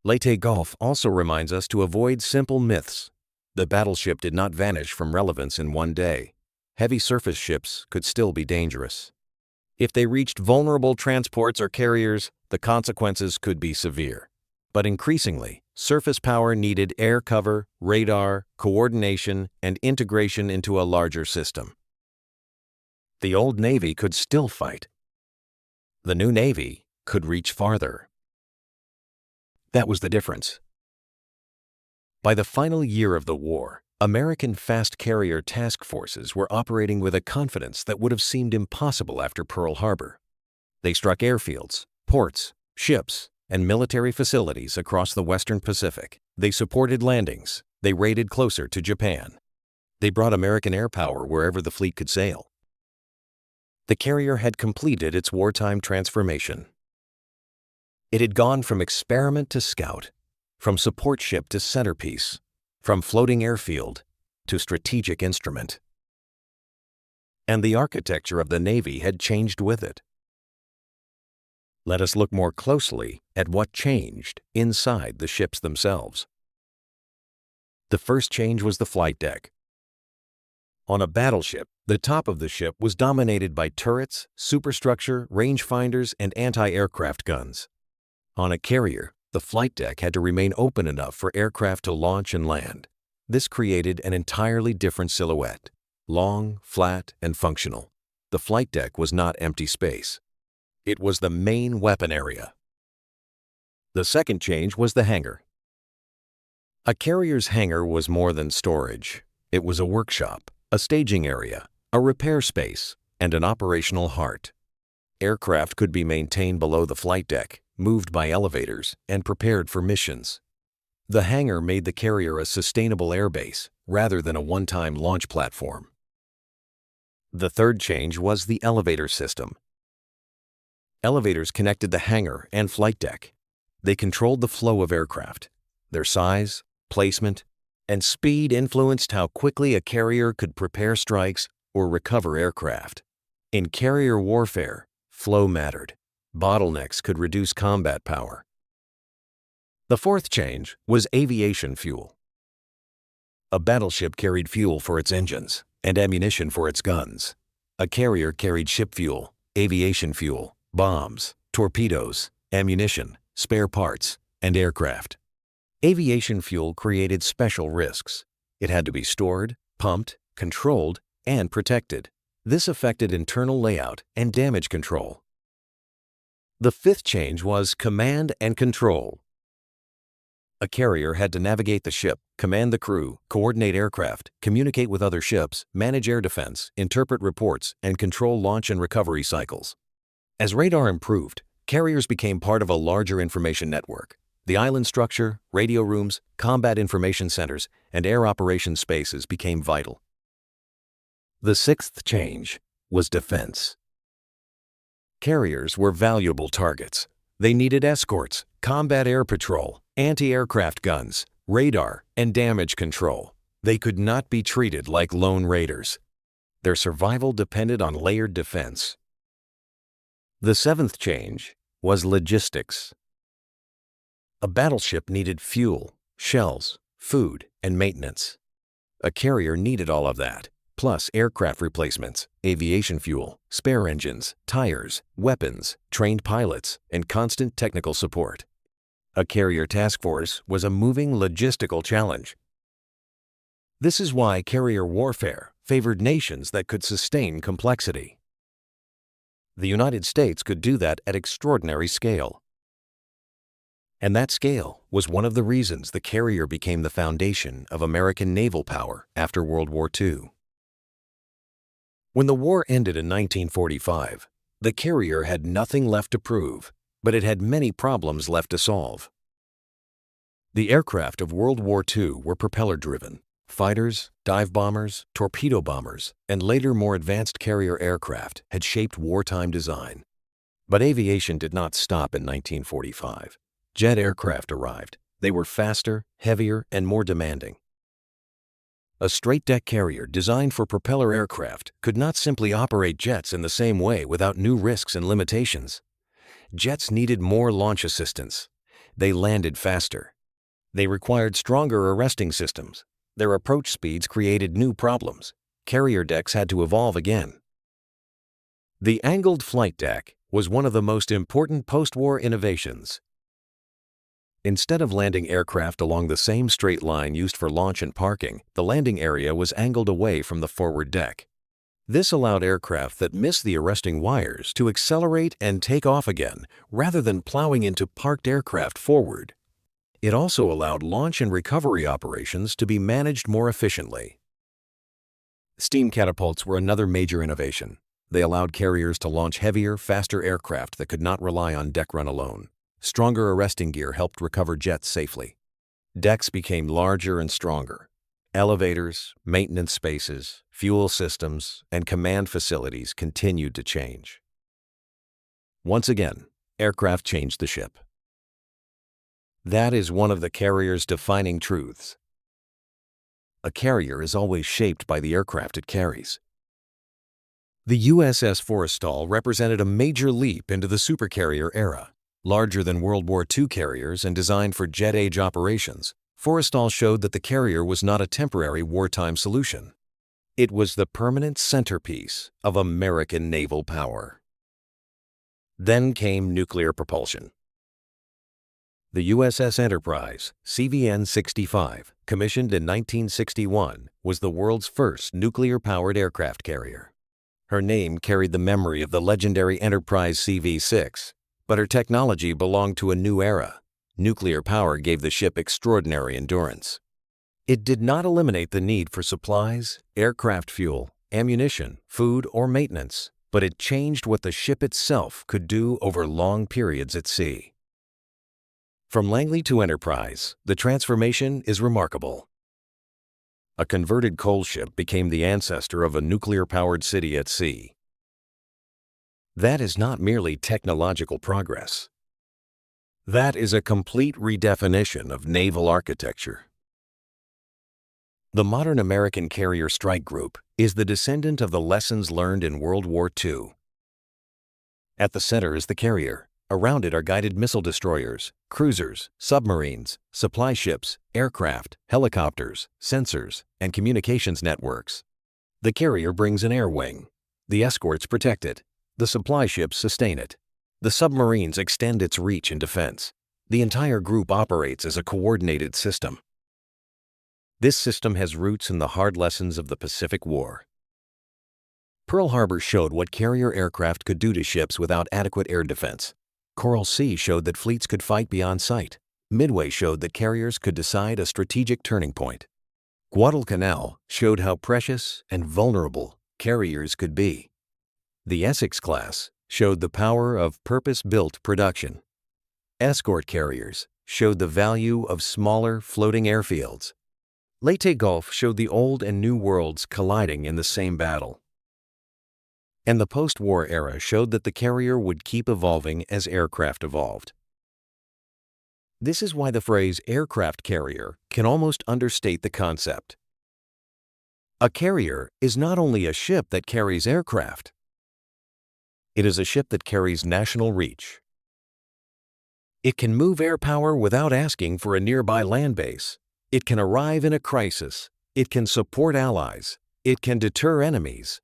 Speaker 1: Leyte Gulf also reminds us to avoid simple myths. The battleship did not vanish from relevance in one day. Heavy surface ships could still be dangerous. If they reached vulnerable transports or carriers, the consequences could be severe. But increasingly, surface power needed air cover, radar, coordination, and integration into a larger system. The old Navy could still fight. The new Navy could reach farther. That was the difference. By the final year of the war, American fast carrier task forces were operating with a confidence that would have seemed impossible after Pearl Harbor. They struck airfields, ports, ships, and military facilities across the Western Pacific. They supported landings. They raided closer to Japan. They brought American air power wherever the fleet could sail. The carrier had completed its wartime transformation. It had gone from experiment to scout, from support ship to centerpiece, from floating airfield to strategic instrument. And the architecture of the Navy had changed with it. Let us look more closely at what changed inside the ships themselves. The first change was the flight deck. On a battleship, the top of the ship was dominated by turrets, superstructure, rangefinders, and anti-aircraft guns. On a carrier, the flight deck had to remain open enough for aircraft to launch and land. This created an entirely different silhouette, long, flat, and functional. The flight deck was not empty space. It was the main weapon area. The second change was the hangar. A carrier's hangar was more than storage. It was a workshop, a staging area, a repair space, and an operational heart. Aircraft could be maintained below the flight deck, moved by elevators, and prepared for missions. The hangar made the carrier a sustainable airbase rather than a one-time launch platform. The third change was the elevator system. Elevators connected the hangar and flight deck. They controlled the flow of aircraft. Their size, placement, and speed influenced how quickly a carrier could prepare strikes or recover aircraft. In carrier warfare, flow mattered. Bottlenecks could reduce combat power. The fourth change was aviation fuel. A battleship carried fuel for its engines and ammunition for its guns. A carrier carried ship fuel, aviation fuel, bombs, torpedoes, ammunition, spare parts, and aircraft. Aviation fuel created special risks. It had to be stored, pumped, controlled, and protected. This affected internal layout and damage control. The fifth change was command and control. A carrier had to navigate the ship, command the crew, coordinate aircraft, communicate with other ships, manage air defense, interpret reports, and control launch and recovery cycles. As radar improved, carriers became part of a larger information network. The island structure, radio rooms, combat information centers, and air operations spaces became vital. The sixth change was defense. Carriers were valuable targets. They needed escorts, combat air patrol, anti-aircraft guns, radar, and damage control. They could not be treated like lone raiders. Their survival depended on layered defense. The seventh change was logistics. A battleship needed fuel, shells, food, and maintenance. A carrier needed all of that, plus aircraft replacements, aviation fuel, spare engines, tires, weapons, trained pilots, and constant technical support. A carrier task force was a moving logistical challenge. This is why carrier warfare favored nations that could sustain complexity. The United States could do that at extraordinary scale. And that scale was one of the reasons the carrier became the foundation of American naval power after World War II. When the war ended in 1945, the carrier had nothing left to prove, but it had many problems left to solve. The aircraft of World War II were propeller-driven. Fighters, dive bombers, torpedo bombers, and later more advanced carrier aircraft had shaped wartime design. But aviation did not stop in 1945. Jet aircraft arrived. They were faster, heavier, and more demanding. A straight-deck carrier designed for propeller aircraft could not simply operate jets in the same way without new risks and limitations. Jets needed more launch assistance. They landed faster. They required stronger arresting systems. Their approach speeds created new problems. Carrier decks had to evolve again. The angled flight deck was one of the most important post-war innovations. Instead of landing aircraft along the same straight line used for launch and parking, the landing area was angled away from the forward deck. This allowed aircraft that missed the arresting wires to accelerate and take off again, rather than plowing into parked aircraft forward. It also allowed launch and recovery operations to be managed more efficiently. Steam catapults were another major innovation. They allowed carriers to launch heavier, faster aircraft that could not rely on deck run alone. Stronger arresting gear helped recover jets safely. Decks became larger and stronger. Elevators, maintenance spaces, fuel systems, and command facilities continued to change. Once again, aircraft changed the ship. That is one of the carrier's defining truths. A carrier is always shaped by the aircraft it carries. The USS Forrestal represented a major leap into the supercarrier era. Larger than World War II carriers and designed for jet-age operations, Forrestal showed that the carrier was not a temporary wartime solution. It was the permanent centerpiece of American naval power. Then came nuclear propulsion. The USS Enterprise, CVN-65, commissioned in 1961, was the world's first nuclear-powered aircraft carrier. Her name carried the memory of the legendary Enterprise CV-6, but her technology belonged to a new era. Nuclear power gave the ship extraordinary endurance. It did not eliminate the need for supplies, aircraft fuel, ammunition, food, or maintenance, but it changed what the ship itself could do over long periods at sea. From Langley to Enterprise, the transformation is remarkable. A converted coal ship became the ancestor of a nuclear-powered city at sea. That is not merely technological progress. That is a complete redefinition of naval architecture. The modern American Carrier Strike Group is the descendant of the lessons learned in World War II. At the center is the carrier. Around it are guided missile destroyers, cruisers, submarines, supply ships, aircraft, helicopters, sensors, and communications networks. The carrier brings an air wing. The escorts protect it. The supply ships sustain it. The submarines extend its reach and defense. The entire group operates as a coordinated system. This system has roots in the hard lessons of the Pacific War. Pearl Harbor showed what carrier aircraft could do to ships without adequate air defense. Coral Sea showed that fleets could fight beyond sight. Midway showed that carriers could decide a strategic turning point. Guadalcanal showed how precious and vulnerable carriers could be. The Essex-class showed the power of purpose-built production. Escort carriers showed the value of smaller floating airfields. Leyte Gulf showed the old and new worlds colliding in the same battle. And the post-war era showed that the carrier would keep evolving as aircraft evolved. This is why the phrase aircraft carrier can almost understate the concept. A carrier is not only a ship that carries aircraft. It is a ship that carries national reach. It can move air power without asking for a nearby land base. It can arrive in a crisis. It can support allies. It can deter enemies.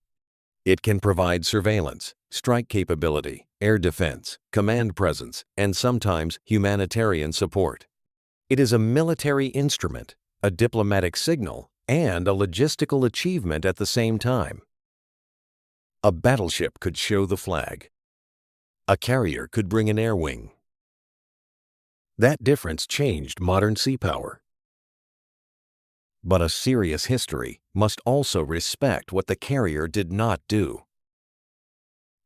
Speaker 1: It can provide surveillance, strike capability, air defense, command presence, and sometimes humanitarian support. It is a military instrument, a diplomatic signal, and a logistical achievement at the same time. A battleship could show the flag. A carrier could bring an air wing. That difference changed modern sea power. But a serious history must also respect what the carrier did not do.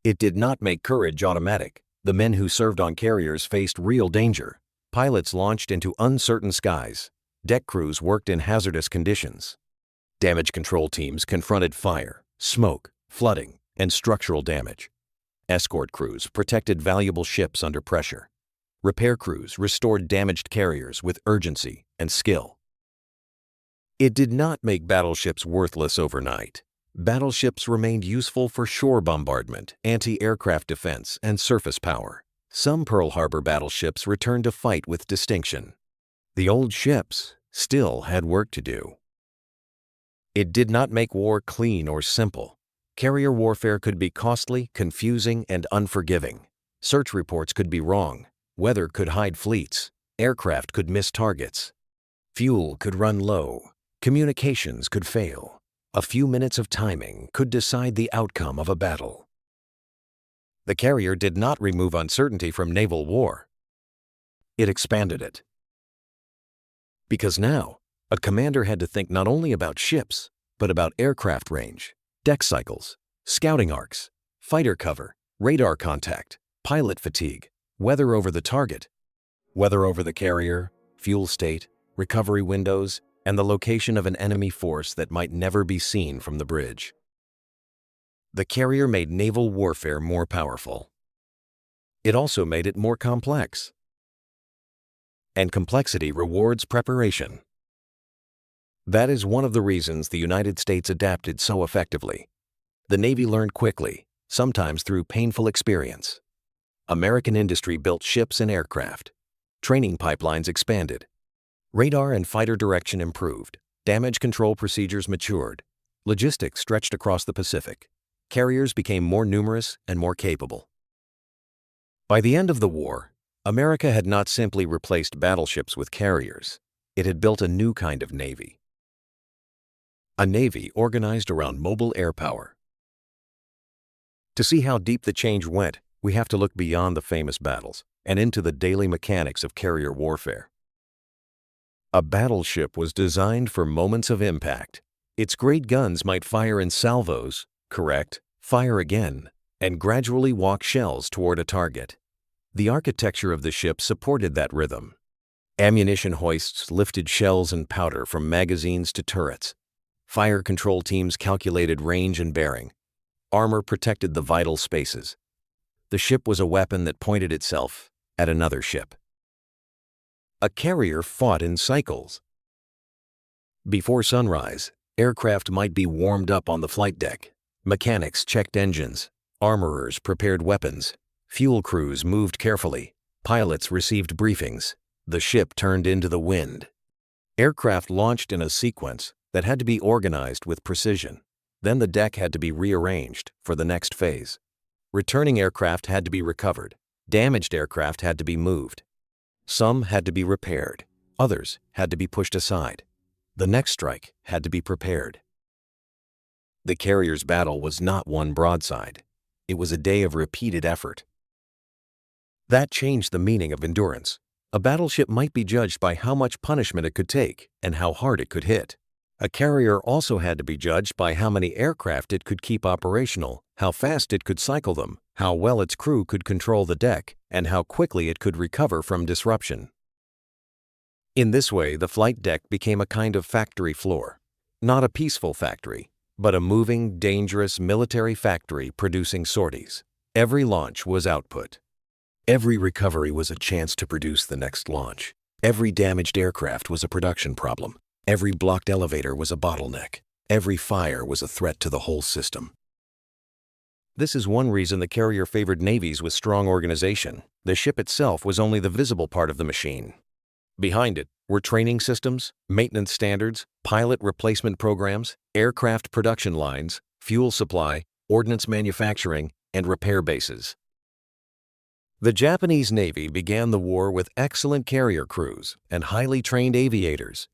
Speaker 1: It did not make courage automatic. The men who served on carriers faced real danger. Pilots launched into uncertain skies. Deck crews worked in hazardous conditions. Damage control teams confronted fire, smoke, flooding, and structural damage. Escort crews protected valuable ships under pressure. Repair crews restored damaged carriers with urgency and skill. It did not make battleships worthless overnight. Battleships remained useful for shore bombardment, anti-aircraft defense, and surface power. some Pearl Harbor battleships returned to fight with distinction. The old ships still had work to do. It did not make war clean or simple. Carrier warfare could be costly, confusing, and unforgiving. Search reports could be wrong. Weather could hide fleets. Aircraft could miss targets. Fuel could run low. Communications could fail. A few minutes of timing could decide the outcome of a battle. The carrier did not remove uncertainty from naval war. It expanded it. Because now, a commander had to think not only about ships, but about aircraft range, deck cycles, scouting arcs, fighter cover, radar contact, pilot fatigue, weather over the target, weather over the carrier, fuel state, recovery windows, and the location of an enemy force that might never be seen from the bridge. The carrier made naval warfare more powerful. It also made it more complex. And complexity rewards preparation. That is one of the reasons the United States adapted so effectively. The Navy learned quickly, sometimes through painful experience. American industry built ships and aircraft. Training pipelines expanded. Radar and fighter direction improved. Damage control procedures matured. Logistics stretched across the Pacific. Carriers became more numerous and more capable. By the end of the war, America had not simply replaced battleships with carriers. It had built a new kind of navy. A navy organized around mobile air power. To see how deep the change went, we have to look beyond the famous battles and into the daily mechanics of carrier warfare. A battleship was designed for moments of impact. Its great guns might fire in salvos, correct, fire again, and gradually walk shells toward a target. The architecture of the ship supported that rhythm. Ammunition hoists lifted shells and powder from magazines to turrets. Fire control teams calculated range and bearing. Armor protected the vital spaces. The ship was a weapon that pointed itself at another ship. A carrier fought in cycles. Before sunrise, aircraft might be warmed up on the flight deck. Mechanics checked engines. Armorers prepared weapons. Fuel crews moved carefully. Pilots received briefings. The ship turned into the wind. Aircraft launched in a sequence that had to be organized with precision. Then the deck had to be rearranged for the next phase. Returning aircraft had to be recovered. Damaged aircraft had to be moved. Some had to be repaired. Others had to be pushed aside. The next strike had to be prepared. The carrier's battle was not one broadside. It was a day of repeated effort. That changed the meaning of endurance. A battleship might be judged by how much punishment it could take and how hard it could hit. A carrier also had to be judged by how many aircraft it could keep operational, how fast it could cycle them, how well its crew could control the deck, and how quickly it could recover from disruption. In this way, the flight deck became a kind of factory floor. Not a peaceful factory, but a moving, dangerous military factory producing sorties. Every launch was output. Every recovery was a chance to produce the next launch. Every damaged aircraft was a production problem. Every blocked elevator was a bottleneck. Every fire was a threat to the whole system. This is one reason the carrier favored navies with strong organization. The ship itself was only the visible part of the machine. Behind it were training systems, maintenance standards, pilot replacement programs, aircraft production lines, fuel supply, ordnance manufacturing, and repair bases. The Japanese Navy began the war with excellent carrier crews and highly trained aviators.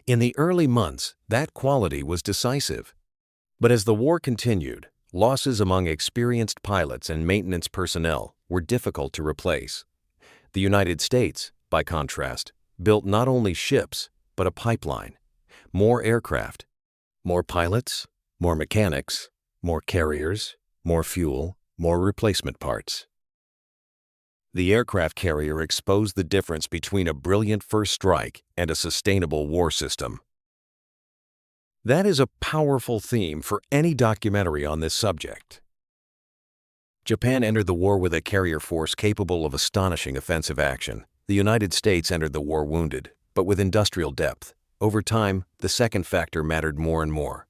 Speaker 1: In the early months, that quality was decisive. But as the war continued, losses among experienced pilots and maintenance personnel were difficult to replace. The United States, by contrast, built not only ships, but a pipeline. More aircraft, more pilots, more mechanics, more carriers, more fuel, more replacement parts. The aircraft carrier exposed the difference between a brilliant first strike and a sustainable war system. That is a powerful theme for any documentary on this subject. Japan entered the war with a carrier force capable of astonishing offensive action. The United States entered the war wounded, but with industrial depth. Over time, the second factor mattered more and more.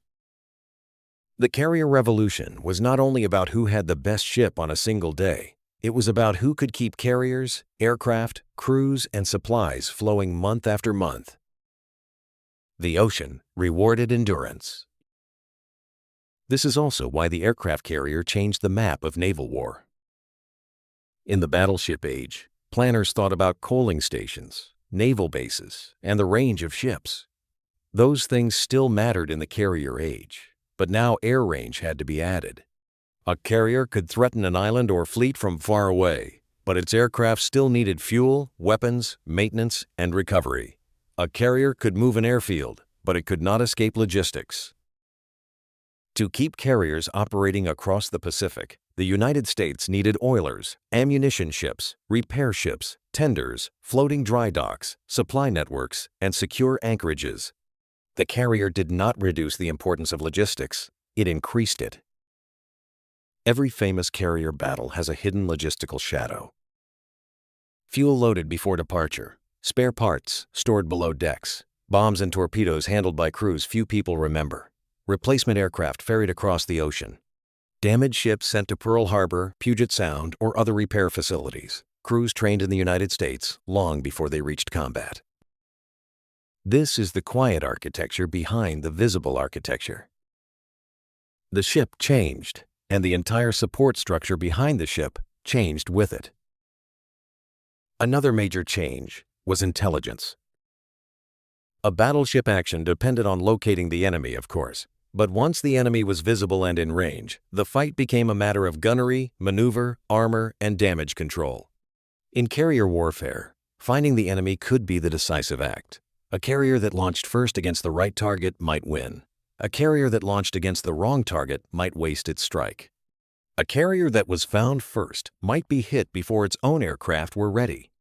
Speaker 1: The carrier revolution was not only about who had the best ship on a single day. It was about who could keep carriers, aircraft, crews, and supplies flowing month after month. The ocean rewarded endurance. This is also why the aircraft carrier changed the map of naval war. In the battleship age, planners thought about coaling stations, naval bases, and the range of ships. Those things still mattered in the carrier age, but now air range had to be added. A carrier could threaten an island or fleet from far away, but its aircraft still needed fuel, weapons, maintenance, and recovery. A carrier could move an airfield, but it could not escape logistics. To keep carriers operating across the Pacific, the United States needed oilers, ammunition ships, repair ships, tenders, floating dry docks, supply networks, and secure anchorages. The carrier did not reduce the importance of logistics, it increased it. Every famous carrier battle has a hidden logistical shadow. Fuel loaded before departure, spare parts stored below decks, bombs and torpedoes handled by crews few people remember, replacement aircraft ferried across the ocean, damaged ships sent to Pearl Harbor, Puget Sound, or other repair facilities, crews trained in the United States long before they reached combat. This is the quiet architecture behind the visible architecture. The ship changed, and the entire support structure behind the ship changed with it. Another major change was intelligence. A battleship action depended on locating the enemy, of course, but once the enemy was visible and in range, the fight became a matter of gunnery, maneuver, armor, and damage control. In carrier warfare, finding the enemy could be the decisive act. A carrier that launched first against the right target might win. A carrier that launched against the wrong target might waste its strike. A carrier that was found first might be hit before its own aircraft were ready.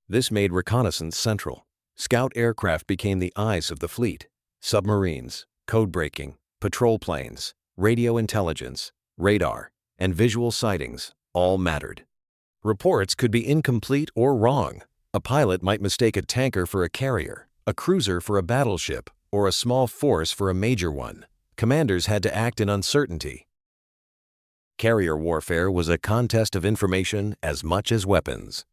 Speaker 1: This made reconnaissance central. Scout aircraft became the eyes of the fleet. Submarines, code-breaking, patrol planes, radio intelligence, radar, and visual sightings all mattered. Reports could be incomplete or wrong. A pilot might mistake a tanker for a carrier, a cruiser for a battleship, or a small force for a major one. Commanders had to act in uncertainty. Carrier warfare was a contest of information as much as weapons.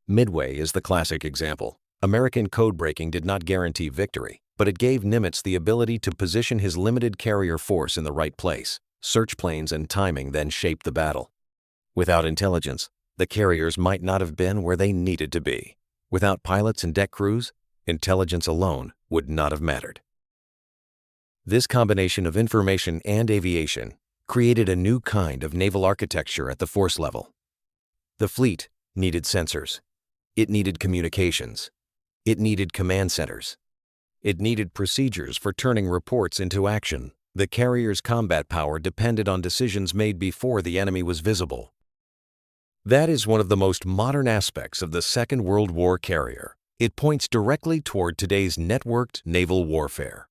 Speaker 1: Midway is the classic example. American code-breaking did not guarantee victory, but it gave Nimitz the ability to position his limited carrier force in the right place. Search planes and timing then shaped the battle. Without intelligence, the carriers might not have been where they needed to be. Without pilots and deck crews, intelligence alone would not have mattered. This combination of information and aviation created a new kind of naval architecture at the force level. The fleet needed sensors. It needed communications. It needed command centers. It needed procedures for turning reports into action. The carrier's combat power depended on decisions made before the enemy was visible. That is one of the most modern aspects of the Second World War carrier. It points directly toward today's networked naval warfare.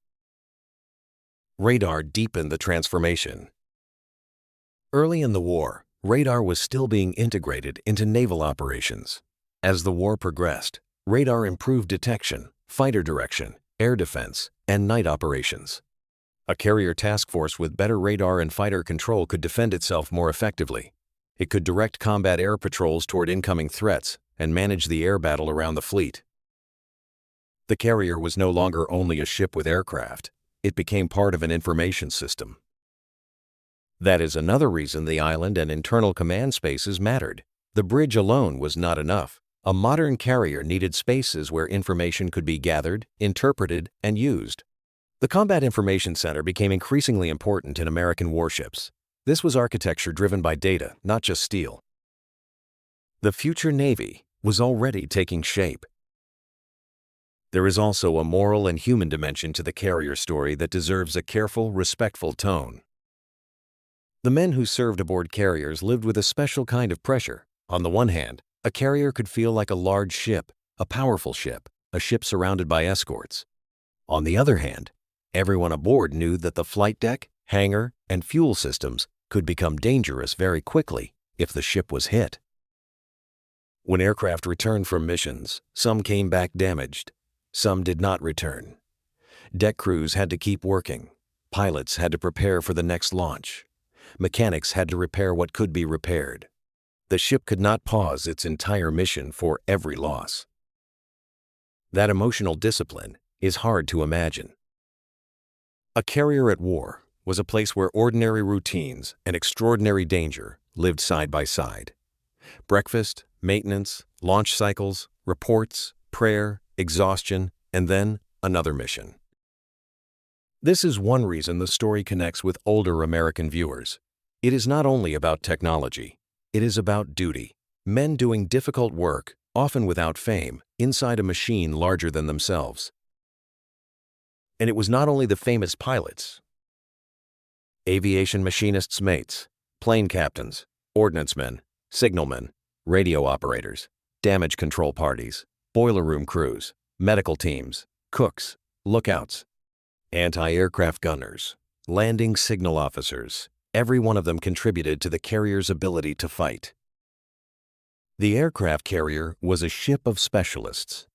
Speaker 1: Radar deepened the transformation. Early in the war, radar was still being integrated into naval operations. As the war progressed, radar improved detection, fighter direction, air defense, and night operations. A carrier task force with better radar and fighter control could defend itself more effectively. It could direct combat air patrols toward incoming threats and manage the air battle around the fleet. The carrier was no longer only a ship with aircraft. It became part of an information system. That is another reason the island and internal command spaces mattered. The bridge alone was not enough. A modern carrier needed spaces where information could be gathered, interpreted, and used. The Combat Information Center became increasingly important in American warships. This was architecture driven by data, not just steel. The future Navy was already taking shape. There is also a moral and human dimension to the carrier story that deserves a careful, respectful tone. The men who served aboard carriers lived with a special kind of pressure. On the one hand, a carrier could feel like a large ship, a powerful ship, a ship surrounded by escorts. On the other hand, everyone aboard knew that the flight deck, hangar, and fuel systems could become dangerous very quickly if the ship was hit. When aircraft returned from missions, some came back damaged. Some did not return. Deck crews had to keep working. Pilots had to prepare for the next launch. Mechanics had to repair what could be repaired. The ship could not pause its entire mission for every loss. That emotional discipline is hard to imagine. A carrier at war was a place where ordinary routines and extraordinary danger lived side by side. Breakfast, maintenance, launch cycles, reports, prayer, exhaustion, and then another mission. This is one reason the story connects with older American viewers. It is not only about technology, it is about duty. Men doing difficult work, often without fame, inside a machine larger than themselves. And it was not only the famous pilots. Aviation machinists' mates, plane captains, ordnancemen, signalmen, radio operators, damage control parties, boiler room crews, medical teams, cooks, lookouts, anti-aircraft gunners, landing signal officers. Every one of them contributed to the carrier's ability to fight. The aircraft carrier was a ship of specialists.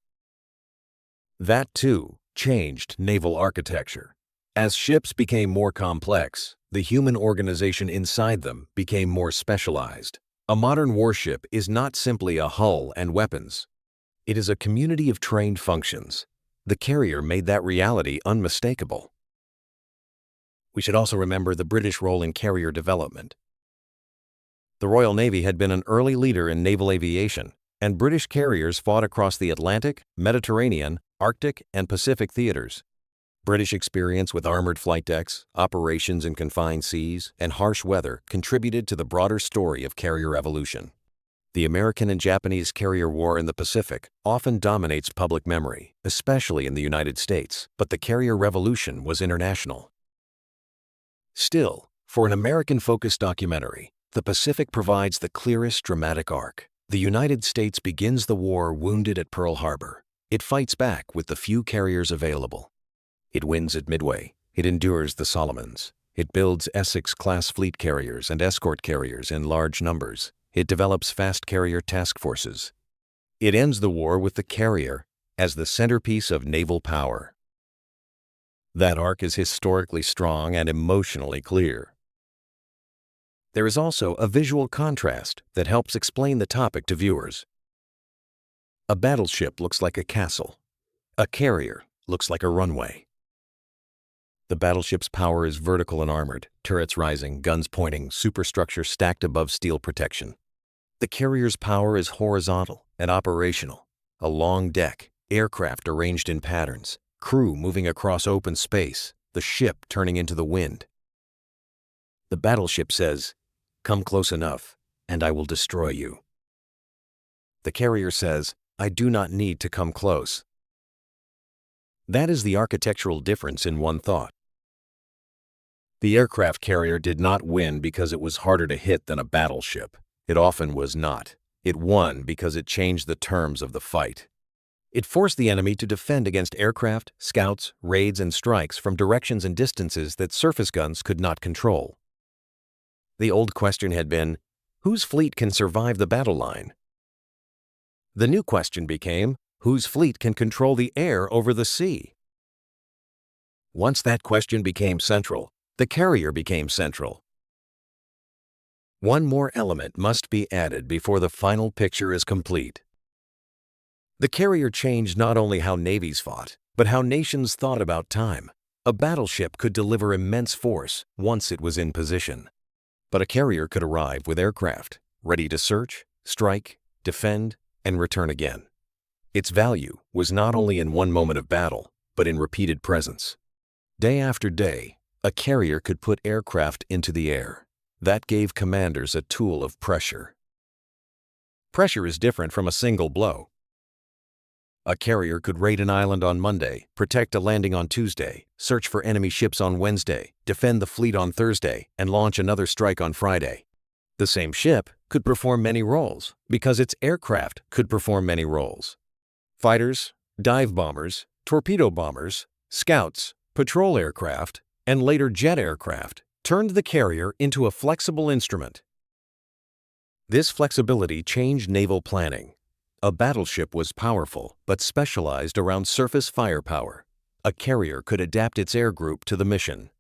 Speaker 1: That, too, changed naval architecture. As ships became more complex, the human organization inside them became more specialized. A modern warship is not simply a hull and weapons. It is a community of trained functions. The carrier made that reality unmistakable. We should also remember the British role in carrier development. The Royal Navy had been an early leader in naval aviation, and British carriers fought across the Atlantic, Mediterranean, Arctic, and Pacific theaters. British experience with armored flight decks, operations in confined seas, and harsh weather contributed to the broader story of carrier evolution. The American and Japanese carrier war in the Pacific often dominates public memory, especially in the United States, but the carrier revolution was international. Still, for an American-focused documentary, the Pacific provides the clearest dramatic arc. The United States begins the war wounded at Pearl Harbor. It fights back with the few carriers available. It wins at Midway. It endures the Solomons. It builds Essex-class fleet carriers and escort carriers in large numbers. It develops fast carrier task forces. It ends the war with the carrier as the centerpiece of naval power. That arc is historically strong and emotionally clear. There is also a visual contrast that helps explain the topic to viewers. A battleship looks like a castle. A carrier looks like a runway. The battleship's power is vertical and armored, turrets rising, guns pointing, superstructure stacked above steel protection. The carrier's power is horizontal and operational. A long deck, aircraft arranged in patterns, crew moving across open space, the ship turning into the wind. The battleship says, "Come close enough, and I will destroy you." The carrier says, "I do not need to come close." That is the architectural difference in one thought. The aircraft carrier did not win because it was harder to hit than a battleship. It often was not. It won because it changed the terms of the fight. It forced the enemy to defend against aircraft, scouts, raids, and strikes from directions and distances that surface guns could not control. The old question had been, whose fleet can survive the battle line? The new question became, whose fleet can control the air over the sea? Once that question became central, the carrier became central. One more element must be added before the final picture is complete. The carrier changed not only how navies fought, but how nations thought about time. A battleship could deliver immense force once it was in position. But a carrier could arrive with aircraft, ready to search, strike, defend, and return again. Its value was not only in one moment of battle, but in repeated presence. Day after day, a carrier could put aircraft into the air. That gave commanders a tool of pressure. Pressure is different from a single blow. A carrier could raid an island on Monday, protect a landing on Tuesday, search for enemy ships on Wednesday, defend the fleet on Thursday, and launch another strike on Friday. The same ship could perform many roles because its aircraft could perform many roles. Fighters, dive bombers, torpedo bombers, scouts, patrol aircraft, and later jet aircraft turned the carrier into a flexible instrument. This flexibility changed naval planning. A battleship was powerful but specialized around surface firepower. A carrier could adapt its air group to the mission.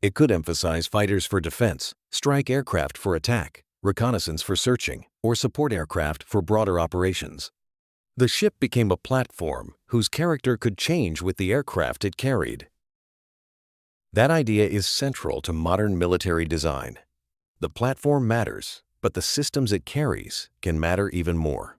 Speaker 1: It could emphasize fighters for defense, strike aircraft for attack, reconnaissance for searching, or support aircraft for broader operations. The ship became a platform whose character could change with the aircraft it carried. That idea is central to modern military design. The platform matters, but the systems it carries can matter even more.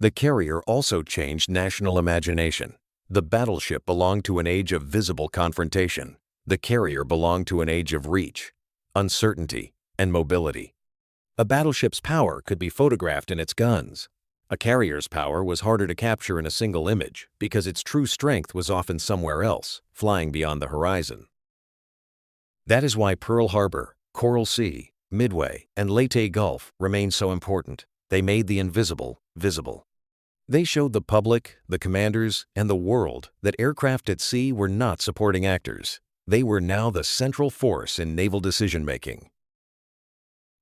Speaker 1: The carrier also changed national imagination. The battleship belonged to an age of visible confrontation. The carrier belonged to an age of reach, uncertainty, and mobility. A battleship's power could be photographed in its guns. A carrier's power was harder to capture in a single image because its true strength was often somewhere else, flying beyond the horizon. That is why Pearl Harbor, Coral Sea, Midway, and Leyte Gulf remain so important. They made the invisible visible. They showed the public, the commanders, and the world that aircraft at sea were not supporting actors. They were now the central force in naval decision-making.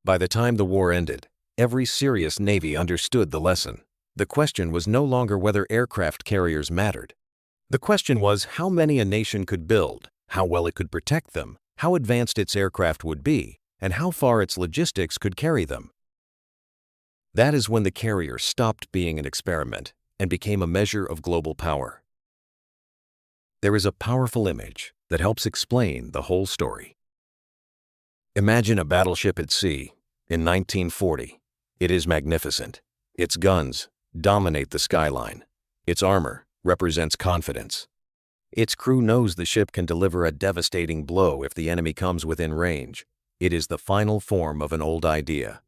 Speaker 1: By the time the war ended, every serious Navy understood the lesson. The question was no longer whether aircraft carriers mattered. The question was how many a nation could build, how well it could protect them, how advanced its aircraft would be, and how far its logistics could carry them. That is when the carrier stopped being an experiment and became a measure of global power. There is a powerful image that helps explain the whole story. Imagine a battleship at sea in 1940. It is magnificent. Its guns dominate the skyline. Its armor represents confidence. Its crew knows the ship can deliver a devastating blow if the enemy comes within range. It is the final form of an old idea.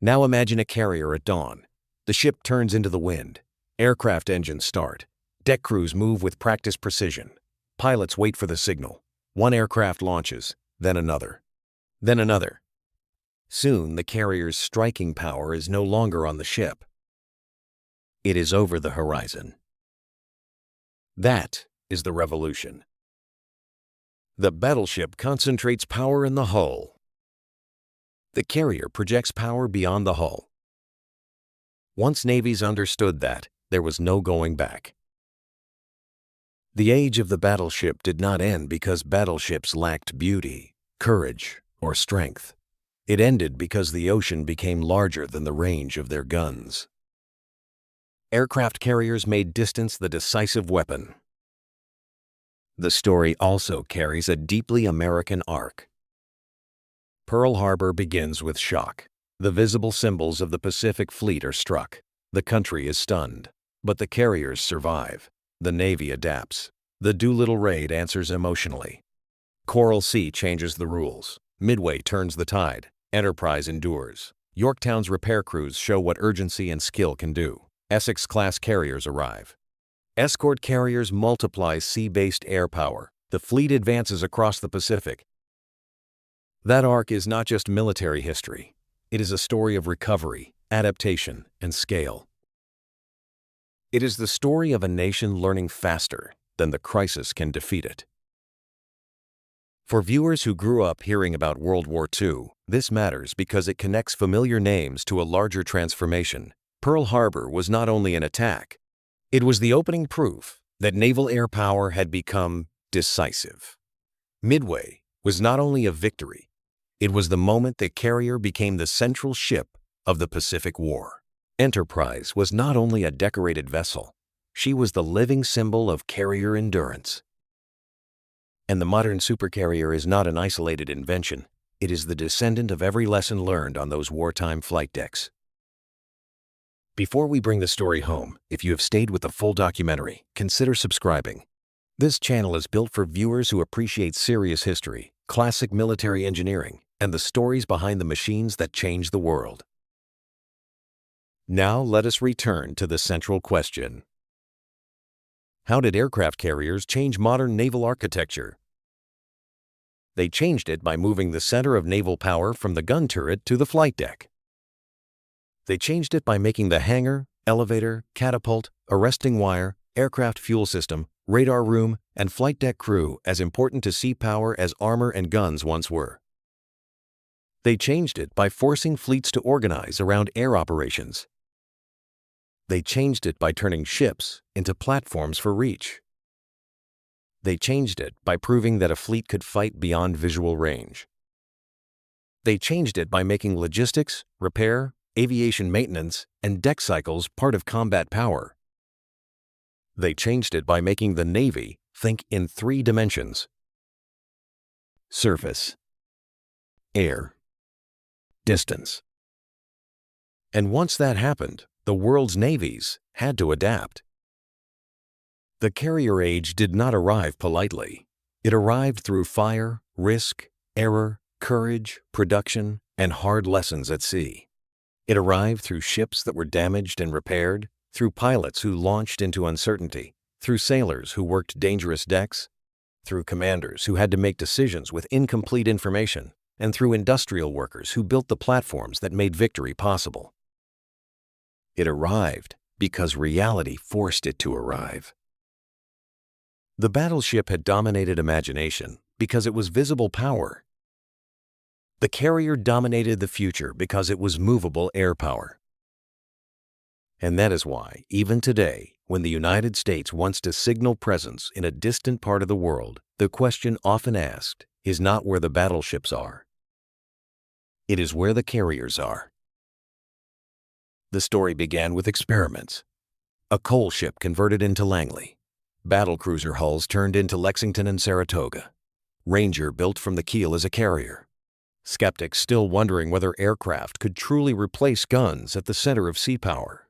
Speaker 1: Now imagine a carrier at dawn. The ship turns into the wind. Aircraft engines start. Deck crews move with practiced precision. Pilots wait for the signal. One aircraft launches, then another. Then another. Soon, the carrier's striking power is no longer on the ship. It is over the horizon. That is the revolution. The battleship concentrates power in the hull. The carrier projects power beyond the hull. Once navies understood that, there was no going back. The age of the battleship did not end because battleships lacked beauty, courage, or strength. It ended because the ocean became larger than the range of their guns. Aircraft carriers made distance the decisive weapon. The story also carries a deeply American arc. Pearl Harbor begins with shock. The visible symbols of the Pacific Fleet are struck. The country is stunned, but the carriers survive. The Navy adapts. The Doolittle Raid answers emotionally. Coral Sea changes the rules. Midway turns the tide. Enterprise endures. Yorktown's repair crews show what urgency and skill can do. Essex-class carriers arrive. Escort carriers multiply sea-based air power. The fleet advances across the Pacific. That arc is not just military history. It is a story of recovery, adaptation, and scale. It is the story of a nation learning faster than the crisis can defeat it. For viewers who grew up hearing about World War II, this matters because it connects familiar names to a larger transformation. Pearl Harbor was not only an attack, it was the opening proof that naval air power had become decisive. Midway was not only a victory, it was the moment the carrier became the central ship of the Pacific War. Enterprise was not only a decorated vessel, she was the living symbol of carrier endurance. And the modern supercarrier is not an isolated invention. It is the descendant of every lesson learned on those wartime flight decks. Before we bring the story home, if you have stayed with the full documentary, consider subscribing. This channel is built for viewers who appreciate serious history, classic military engineering, and the stories behind the machines that change the world. Now let us return to the central question. How did aircraft carriers change modern naval architecture? They changed it by moving the center of naval power from the gun turret to the flight deck. They changed it by making the hangar, elevator, catapult, arresting wire, aircraft fuel system, radar room, and flight deck crew as important to sea power as armor and guns once were. They changed it by forcing fleets to organize around air operations. They changed it by turning ships into platforms for reach. They changed it by proving that a fleet could fight beyond visual range. They changed it by making logistics, repair, aviation maintenance, and deck cycles part of combat power. They changed it by making the Navy think in 3 dimensions: surface, air, distance. And once that happened, the world's navies had to adapt. The carrier age did not arrive politely. It arrived through fire, risk, error, courage, production, and hard lessons at sea. It arrived through ships that were damaged and repaired, through pilots who launched into uncertainty, through sailors who worked dangerous decks, through commanders who had to make decisions with incomplete information, and through industrial workers who built the platforms that made victory possible. It arrived because reality forced it to arrive. The battleship had dominated imagination because it was visible power. The carrier dominated the future because it was movable air power. And that is why, even today, when the United States wants to signal presence in a distant part of the world, the question often asked is not where the battleships are. It is where the carriers are. The story began with experiments. A coal ship converted into Langley. Battlecruiser hulls turned into Lexington and Saratoga. Ranger built from the keel as a carrier. Skeptics still wondering whether aircraft could truly replace guns at the center of sea power.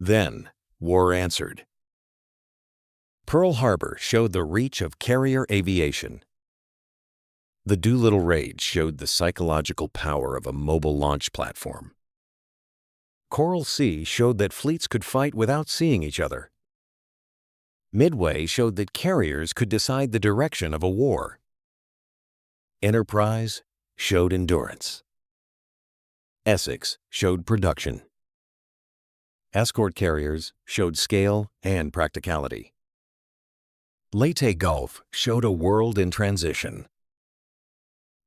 Speaker 1: Then, war answered. Pearl Harbor showed the reach of carrier aviation. The Doolittle Raid showed the psychological power of a mobile launch platform. Coral Sea showed that fleets could fight without seeing each other. Midway showed that carriers could decide the direction of a war. Enterprise showed endurance. Essex showed production. Escort carriers showed scale and practicality. Leyte Gulf showed a world in transition.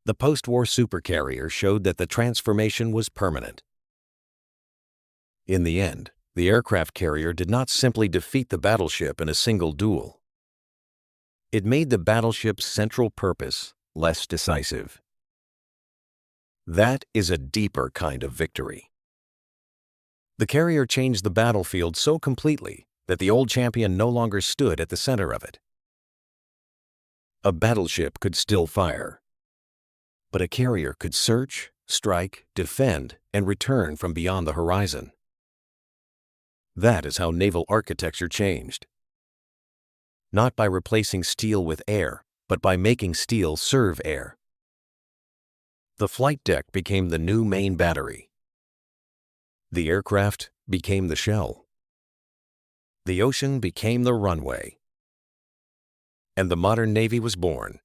Speaker 1: The post-war supercarrier showed that the transformation was permanent. In the end, the aircraft carrier did not simply defeat the battleship in a single duel. It made the battleship's central purpose less decisive. That is a deeper kind of victory. The carrier changed the battlefield so completely that the old champion no longer stood at the center of it. A battleship could still fire, but a carrier could search, strike, defend, and return from beyond the horizon. That is how naval architecture changed. Not by replacing steel with air, but by making steel serve air. The flight deck became the new main battery. The aircraft became the shell. The ocean became the runway. And the modern Navy was born.